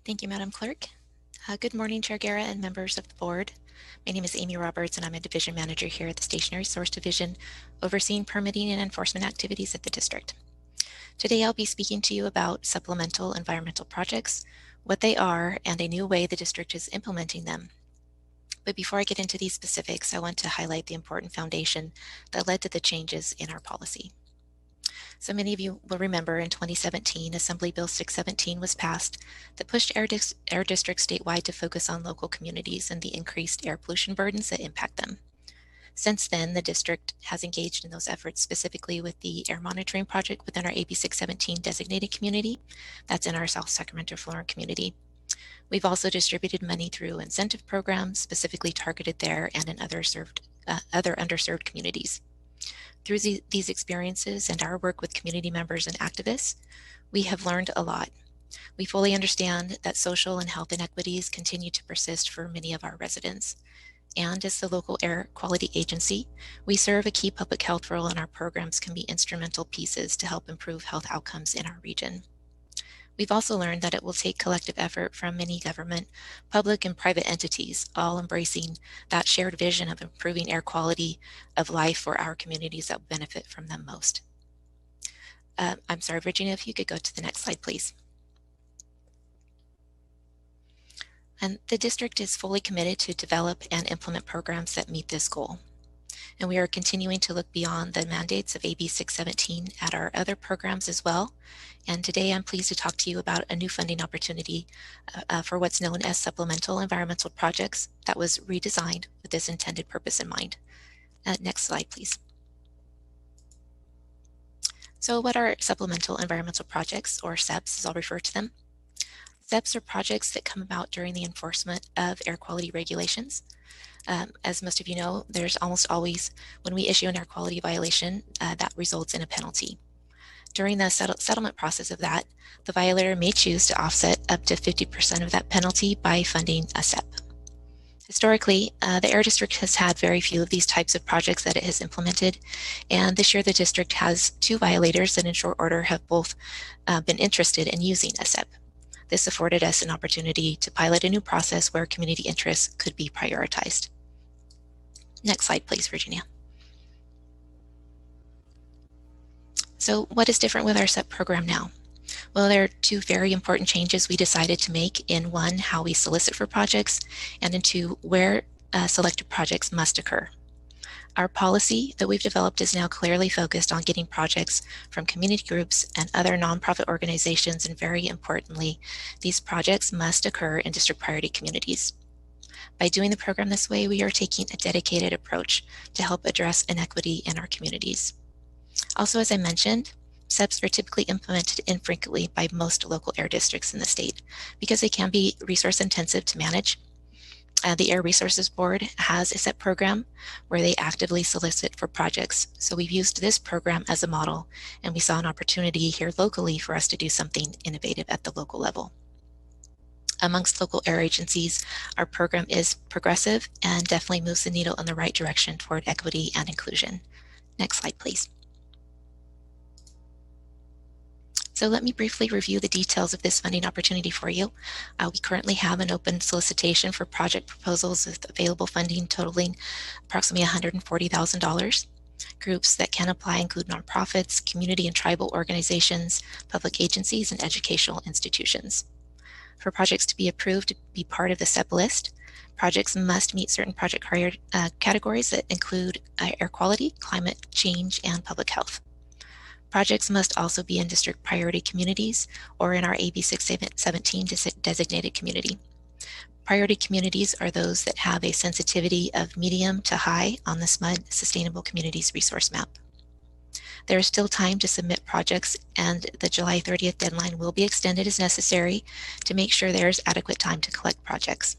Thank you, Madam Clerk. Good morning, Chair Guerra and members of the board. My name is Amy Roberts, and I'm a division manager here at the Stationary Source Division, overseeing permitting and enforcement activities at the district. Today, I'll be speaking to you about supplemental environmental projects, what they are, and a new way the district is implementing them. But before I get into these specifics, I want to highlight the important foundation that led to the changes in our policy. So many of you will remember in 2017, Assembly Bill 617 was passed that pushed air districts statewide to focus on local communities and the increased air pollution burdens that impact them. Since then, the district has engaged in those efforts, specifically with the air monitoring project within our AB 617 designated community. That's in our South Sacramento, Florida community. We've also distributed money through incentive programs specifically targeted there and in other underserved communities. Through these experiences and our work with community members and activists, we have learned a lot. We fully understand that social and health inequities continue to persist for many of our residents. And as the local air quality agency, we serve a key public health role, and our programs can be instrumental pieces to help improve health outcomes in our region. We've also learned that it will take collective effort from many government, public, and private entities, all embracing that shared vision of improving air quality of life for our communities that benefit from them most. I'm sorry, Virginia, if you could go to the next slide, please. And the district is fully committed to develop and implement programs that meet this goal. And we are continuing to look beyond the mandates of AB 617 at our other programs as well. And today I'm pleased to talk to you about a new funding opportunity for what's known as supplemental environmental projects that was redesigned with this intended purpose in mind. Next slide, please. So what are supplemental environmental projects, or SEPs as I'll refer to them? SEPs are projects that come about during the enforcement of air quality regulations. As most of you know, there's almost always, when we issue an air quality violation, that results in a penalty. During the settlement process of that, the violator may choose to offset up to 50% of that penalty by funding a SEP. Historically, the Air District has had very few of these types of projects that it has implemented, and this year the district has 2 violators that in short order have both been interested in using a SEP. This afforded us an opportunity to pilot a new process where community interests could be prioritized. Next slide, please, Virginia. So what is different with our SEP program now? Well, there are 2 very important changes we decided to make in 1, how we solicit for projects, and in 2, where selected projects must occur. Our policy that we've developed is now clearly focused on getting projects from community groups and other nonprofit organizations, and very importantly, these projects must occur in district priority communities. By doing the program this way, we are taking a dedicated approach to help address inequity in our communities. Also, as I mentioned, SEPs are typically implemented infrequently by most local air districts in the state because they can be resource intensive to manage. The Air Resources Board has a SEP program where they actively solicit for projects. So we've used this program as a model, and we saw an opportunity here locally for us to do something innovative at the local level. Amongst local air agencies, our program is progressive and definitely moves the needle in the right direction toward equity and inclusion. Next slide, please. So let me briefly review the details of this funding opportunity for you. We currently have an open solicitation for project proposals with available funding totaling approximately $140,000. Groups that can apply include nonprofits, community and tribal organizations, public agencies, and educational institutions. For projects to be approved to be part of the SEP list, projects must meet certain project categories that include air quality, climate change, and public health. Projects must also be in district priority communities or in our AB 617 designated community. Priority communities are those that have a sensitivity of medium to high on the SMUD Sustainable Communities Resource Map. There is still time to submit projects, and the July 30th deadline will be extended as necessary to make sure there is adequate time to collect projects.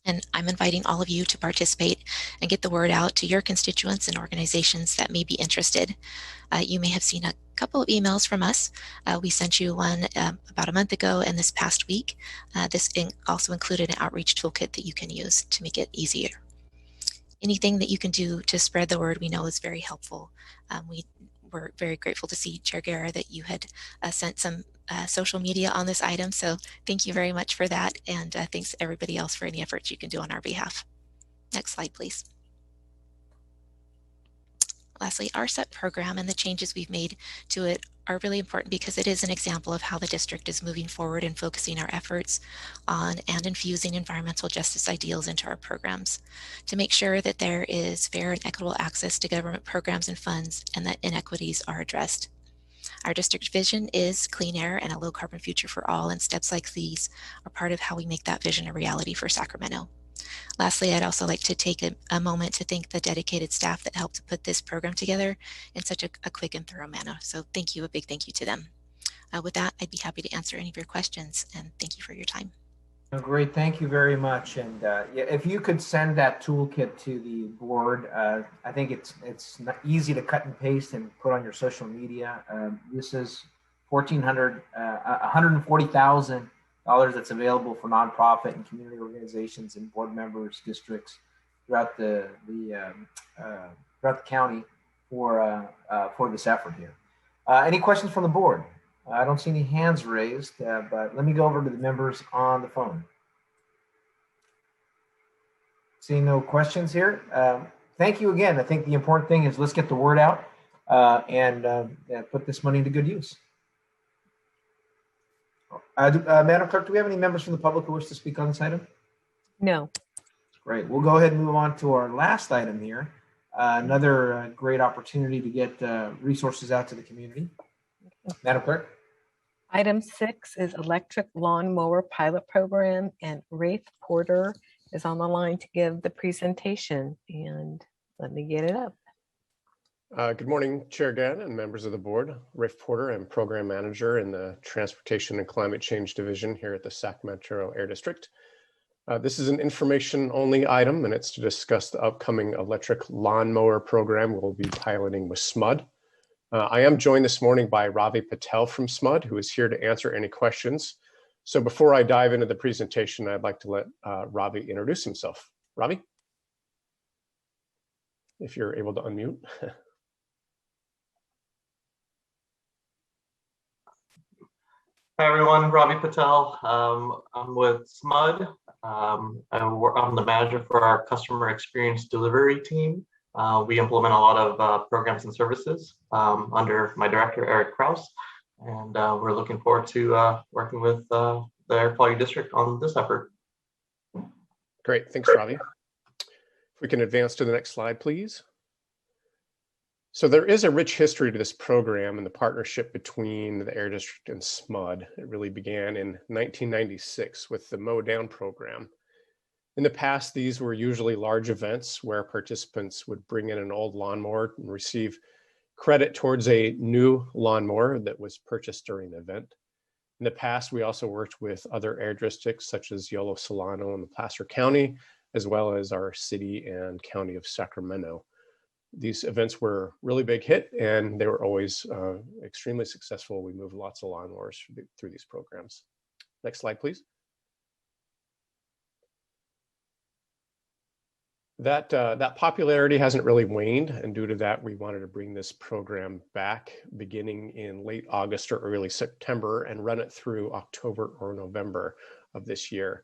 And I'm inviting all of you to participate and get the word out to your constituents and organizations that may be interested. You may have seen a couple of emails from us. We sent you one about a month ago and this past week. This also included an outreach toolkit that you can use to make it easier. Anything that you can do to spread the word we know is very helpful. We're very grateful to see, Chair Guerra, that you had sent some social media on this item. So thank you very much for that. And thanks to everybody else for any efforts you can do on our behalf. Next slide, please. Lastly, our SET program and the changes we've made to it are really important because it is an example of how the district is moving forward and focusing our efforts on and infusing environmental justice ideals into our programs to make sure that there is fair and equitable access to government programs and funds and that inequities are addressed. Our district vision is clean air and a low carbon future for all, and steps like these are part of how we make that vision a reality for Sacramento. Lastly, I'd also like to take a moment to thank the dedicated staff that helped to put this program together in such a quick and thorough manner. So thank you, a big thank you to them. With that, I'd be happy to answer any of your questions, and thank you for your time. Oh, great, thank you very much. And yeah, if you could send that toolkit to the board, I think it's not easy to cut and paste and put on your social media. This is $140,000 that's available for nonprofit and community organizations and board members, districts throughout the county for this effort here. Any questions from the board? I don't see any hands raised, but let me go over to the members on the phone. Seeing no questions here. Thank you again. I think the important thing is let's get the word out and put this money into good use. Madam Clerk, do we have any members from the public who wish to speak on this item? No. Great. We'll go ahead and move on to our last item here. Another great opportunity to get resources out to the community. Madam Clerk. Item 6 is electric lawn mower pilot program, and Rafe Porter is on the line to give the presentation. And let me get it up. Good morning, Chair Gann and members of the board. Rafe Porter, I'm Program Manager in the Transportation and Climate Change Division here at the SacMetro Air District. This is an information-only item, and it's to discuss the upcoming electric lawnmower program we'll be piloting with SMUD. I am joined this morning by Ravi Patel from SMUD, who is here to answer any questions. So before I dive into the presentation, I'd like to let Ravi introduce himself. Ravi, if you're able to unmute. Hi everyone, Ravi Patel. I'm with SMUD. I'm the manager for our customer experience delivery team. We implement a lot of programs and services under my director, Eric Krause, and we're looking forward to working with the Air Quality District on this effort. Great, thanks Ravi. If we can advance to the next slide, please. So there is a rich history to this program and the partnership between the Air District and SMUD. It really began in 1996 with the Mow Down program. In the past, these were usually large events where participants would bring in an old lawnmower and receive credit towards a new lawnmower that was purchased during the event. In the past, we also worked with other air districts such as Yolo Solano and Placer County, as well as our city and county of Sacramento. These events were a really big hit, and they were always extremely successful. We moved lots of lawnmowers through these programs. Next slide, please. That popularity hasn't really waned, and due to that, we wanted to bring this program back beginning in late August or early September and run it through October or November of this year.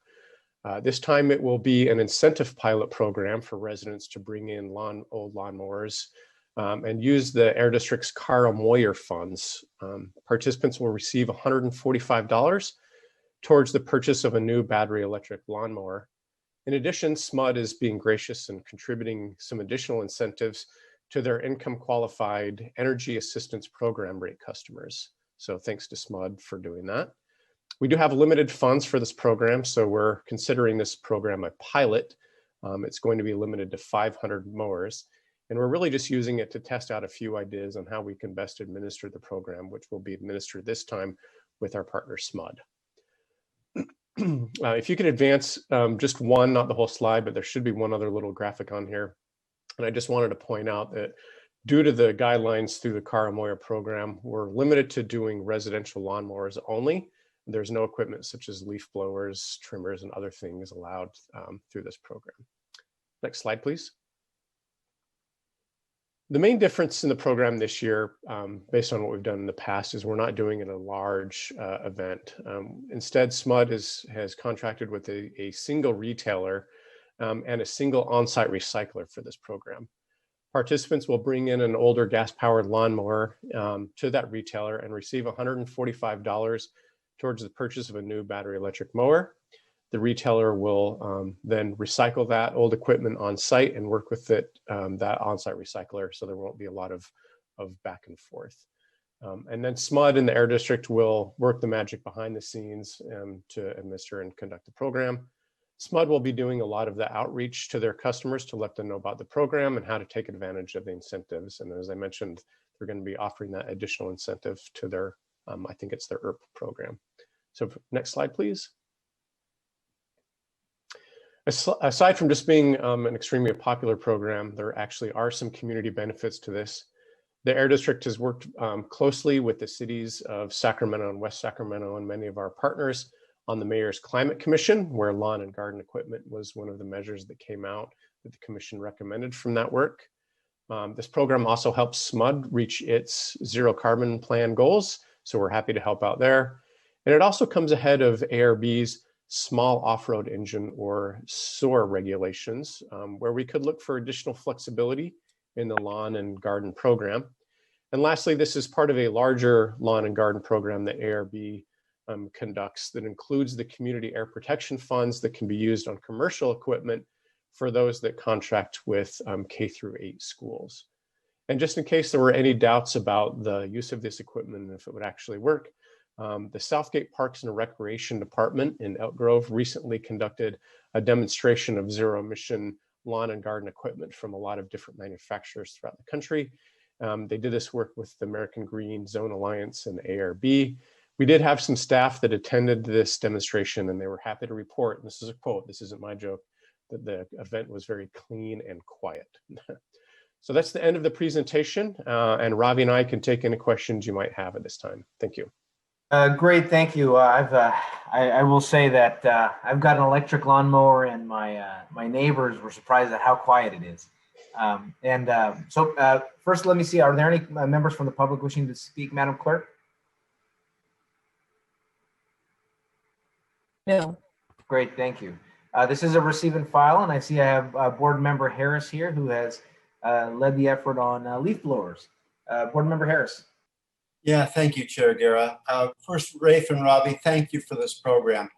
This time it will be an incentive pilot program for residents to bring in old lawnmowers and use the Air District's Carl Moyer funds. Participants will receive $145 towards the purchase of a new battery electric lawnmower. In addition, SMUD is being gracious and contributing some additional incentives to their income qualified energy assistance program rate customers. So thanks to SMUD for doing that. We do have limited funds for this program, so we're considering this program a pilot. It's going to be limited to 500 mowers, and we're really just using it to test out a few ideas on how we can best administer the program, which will be administered this time with our partner SMUD. If you can advance just one, not the whole slide, but there should be one other little graphic on here. And I just wanted to point out that due to the guidelines through the Car and Mower program, we're limited to doing residential lawnmowers only. There's no equipment such as leaf blowers, trimmers, and other things allowed through this program. Next slide, please. The main difference in the program this year, based on what we've done in the past, is we're not doing it a large event. Instead, SMUD has contracted with a single retailer and a single on-site recycler for this program. Participants will bring in an older gas-powered lawnmower to that retailer and receive $145 towards the purchase of a new battery electric mower. The retailer will then recycle that old equipment on site and work with that on-site recycler, so there won't be a lot of back and forth. And then SMUD and the Air District will work the magic behind the scenes to administer and conduct the program. SMUD will be doing a lot of the outreach to their customers to let them know about the program and how to take advantage of the incentives. And as I mentioned, they're going to be offering that additional incentive to their, I think it's their ERP program. So next slide, please. Aside from just being an extremely popular program, there actually are some community benefits to this. The Air District has worked closely with the cities of Sacramento and West Sacramento and many of our partners on the Mayor's Climate Commission, where lawn and garden equipment was one of the measures that came out that the commission recommended from that work. This program also helps SMUD reach its zero carbon plan goals, so we're happy to help out there. And it also comes ahead of ARB's small off-road engine or SOAR regulations, where we could look for additional flexibility in the lawn and garden program. And lastly, this is part of a larger lawn and garden program that ARB conducts that includes the community air protection funds that can be used on commercial equipment for those that contract with K-8 schools. And just in case there were any doubts about the use of this equipment and if it would actually work, the Southgate Parks and Recreation Department in Elk Grove recently conducted a demonstration of zero emission lawn and garden equipment from a lot of different manufacturers throughout the country. They did this work with the American Green Zone Alliance and ARB. We did have some staff that attended this demonstration and they were happy to report, and this is a quote, this isn't my joke, that the event was very clean and quiet. So that's the end of the presentation, and Ravi and I can take any questions you might have at this time. Thank you. Great, thank you. I will say that I've got an electric lawnmower, and my neighbors were surprised at how quiet it is. So first, let me see. Are there any members from the public wishing to speak, Madam Clerk? No. Great, thank you. This is a receive and file, and I see I have Board Member Harris here, who has led the effort on leaf blowers. Board Member Harris. Yeah, thank you, Chair Guerra. First, Rafe and Robbie, thank you for this program.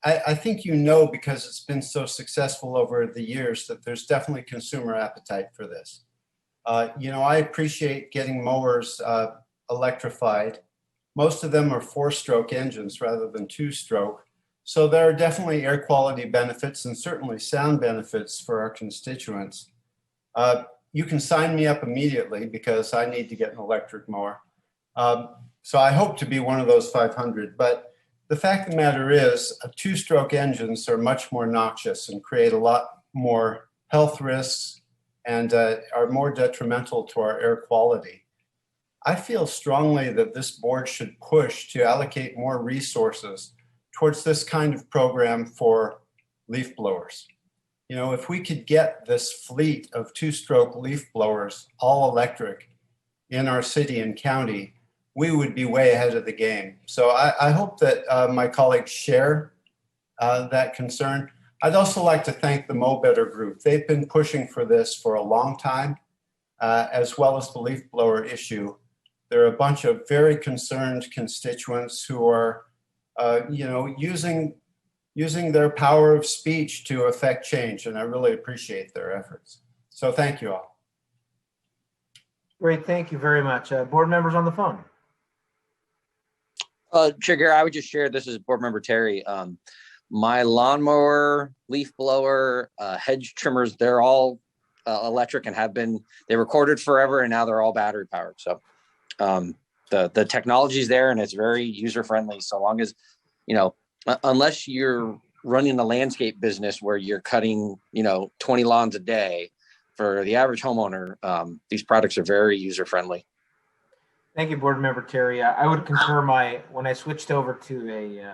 I think you know, because it's been so successful over the years, that there's definitely consumer appetite for this. You know, I appreciate getting mowers electrified. Most of them are 4-stroke engines rather than 2-stroke. So there are definitely air quality benefits and certainly sound benefits for our constituents. You can sign me up immediately because I need to get an electric mower. So I hope to be one of those 500, but the fact of the matter is 2-stroke engines are much more noxious and create a lot more health risks and are more detrimental to our air quality. I feel strongly that this board should push to allocate more resources towards this kind of program for leaf blowers. You know, if we could get this fleet of 2-stroke leaf blowers, all electric, in our city and county, we would be way ahead of the game. So I hope that my colleagues share that concern. I'd also like to thank the Mow Better group. They've been pushing for this for a long time, as well as the leaf blower issue. There are a bunch of very concerned constituents who are, you know, using their power of speech to affect change, and I really appreciate their efforts. So thank you all. Great, thank you very much. Board members on the phone. Chair Gary, I would just share, this is Board Member Terry. My lawnmower, leaf blower, hedge trimmers, they're all electric and have been, they recorded forever and now they're all battery powered. So the technology is there and it's very user friendly, so long as, you know, unless you're running a landscape business where you're cutting, you know, 20 lawns a day, for the average homeowner, these products are very user friendly. Thank you, Board Member Terry. I would concur. When I switched over to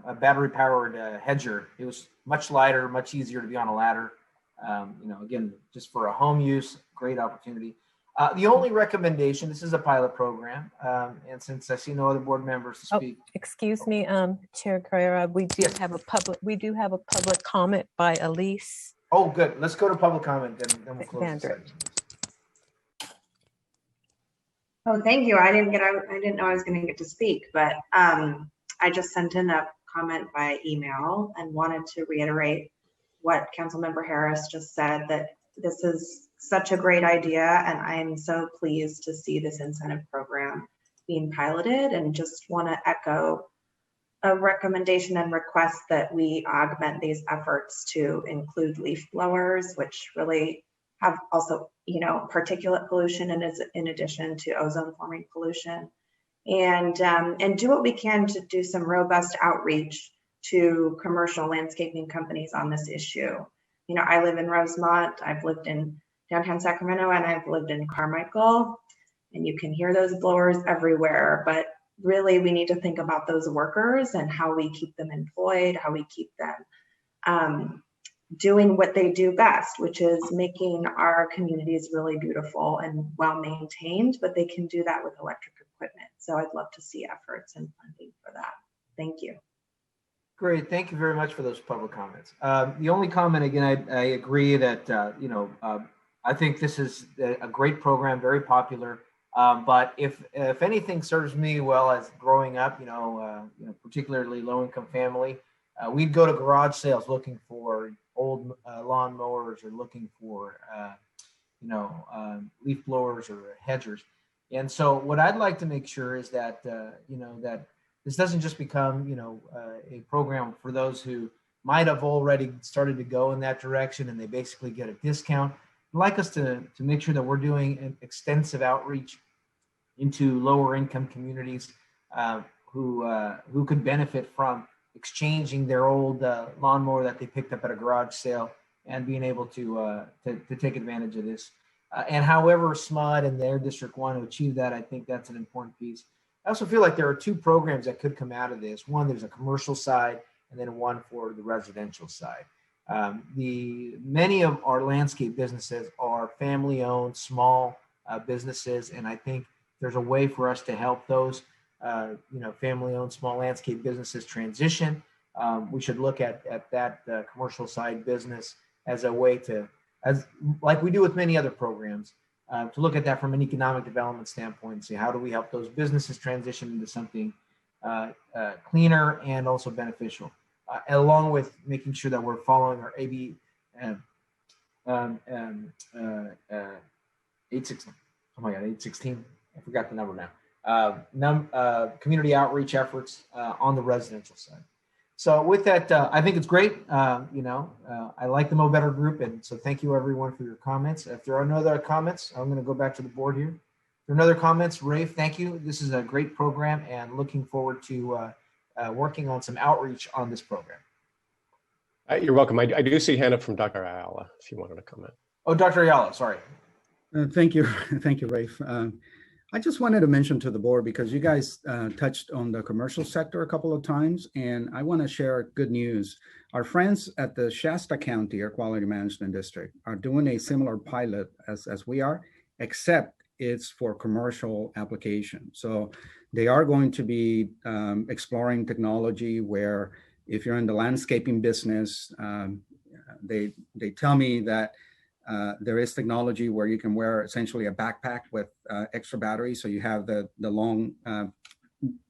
a battery-powered hedger, it was much lighter, much easier to be on a ladder. You know, again, just for a home use, great opportunity. The only recommendation, this is a pilot program, and since I see no other board members to speak. Excuse me, Chair Carrera, we do have a public comment by Elise. Oh, good. Let's go to public comment, then we'll close the section. Oh, thank you. I didn't know I was going to get to speak, but I just sent in a comment by email and wanted to reiterate what Councilmember Harris just said, that this is such a great idea, and I am so pleased to see this incentive program being piloted, and just want to echo a recommendation and request that we augment these efforts to include leaf blowers, which really have also, you know, particulate pollution and is in addition to ozone forming pollution, and do what we can to do some robust outreach to commercial landscaping companies on this issue. You know, I live in Rosemont, I've lived in downtown Sacramento, and I've lived in Carmichael, and you can hear those blowers everywhere, but really we need to think about those workers and how we keep them employed, how we keep them doing what they do best, which is making our communities really beautiful and well maintained, but they can do that with electric equipment. So I'd love to see efforts and funding for that. Thank you. Great, thank you very much for those public comments. The only comment, again, I agree that, you know, I think this is a great program, very popular. But if anything serves me well as growing up, you know, particularly low-income family, we'd go to garage sales looking for old lawn mowers or looking for, you know, leaf blowers or hedgers. And so what I'd like to make sure is that, you know, that this doesn't just become, you know, a program for those who might have already started to go in that direction and they basically get a discount. I'd like us to make sure that we're doing an extensive outreach into lower income communities who could benefit from exchanging their old lawnmower that they picked up at a garage sale and being able to take advantage of this. And however SMUD and their district want to achieve that, I think that's an important piece. I also feel like there are two programs that could come out of this. One, there's a commercial side, and then one for the residential side. Many of our landscape businesses are family-owned, small businesses, and I think there's a way for us to help those, you know, family-owned small landscape businesses transition. We should look at that commercial side business as a way to, like we do with many other programs, to look at that from an economic development standpoint and see how do we help those businesses transition into something cleaner and also beneficial, along with making sure that we're following our AB 816. Oh my God, 816. I forgot the number now. Community outreach efforts on the residential side. So with that, I think it's great. You know, I like the Mo Better group, and so thank you everyone for your comments. If there are no other comments, I'm going to go back to the board here. If there are no other comments, Rafe, thank you. This is a great program, and looking forward to working on some outreach on this program. You're welcome. I do see a hand up from Dr. Ayala if you wanted to comment. Oh, Dr. Ayala, sorry. Thank you, Rafe. I just wanted to mention to the board, because you guys touched on the commercial sector a couple of times, and I want to share good news. Our friends at the Shasta County Air Quality Management District are doing a similar pilot as we are, except it's for commercial application. So they are going to be exploring technology where if you're in the landscaping business, they tell me that there is technology where you can wear essentially a backpack with extra batteries, so you have the long,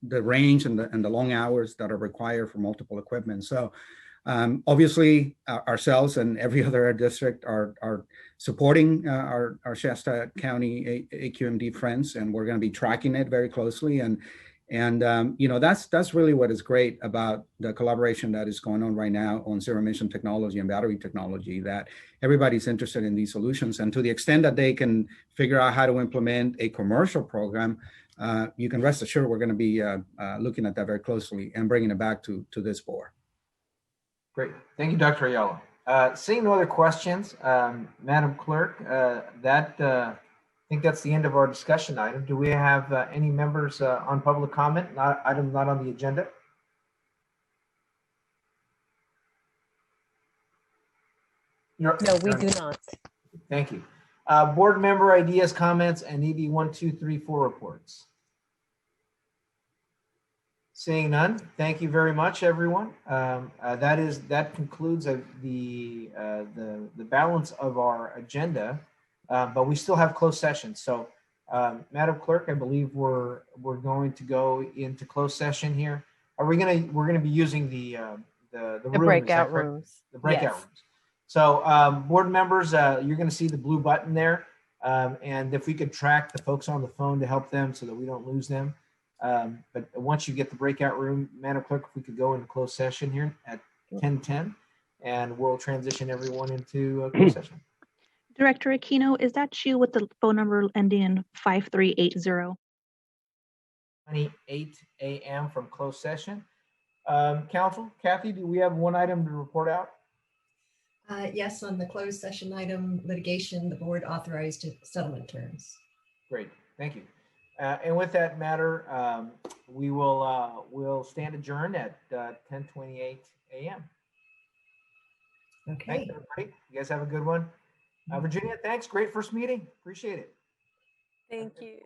the range and the long hours that are required for multiple equipment. So Obviously, ourselves and every other district are supporting our Shasta County AQMD friends, and we're going to be tracking it very closely. And that's really what is great about the collaboration that is going on right now on zero emission technology and battery technology, that everybody's interested in these solutions. And to the extent that they can figure out how to implement a commercial program, you can rest assured we're going to be looking at that very closely and bringing it back to this board. Great. Thank you, Dr. Ayala. Seeing no other questions, Madam Clerk, I think that's the end of our discussion item. Do we have any members on public comment, item not on the agenda? No, we do not. Thank you. Board member ideas, comments, and ED 1, 2, 3, 4 reports. Seeing none, thank you very much, everyone. That concludes the balance of our agenda, but we still have closed session. So, Madam Clerk, I believe we're going to go into closed session here. We're gonna be using the breakout rooms. The breakout rooms. So, board members, you're going to see the blue button there, and if we could track the folks on the phone to help them so that we don't lose them. But once you get the breakout room, Madam Clerk, if we could go into closed session here at 10:10, and we'll transition everyone into closed session. Director Aquino, is that you with the phone number ending in 5380? 8 a.m. from closed session. Council, Kathy, do we have one item to report out? Yes, on the closed session item litigation, the board authorized settlement terms. Great, thank you. And with that matter, we will we'll stand adjourned at 10:28 a.m. Okay. Thanks, everybody. You guys have a good one. Virginia, thanks. Great first meeting. Appreciate it. Thank you.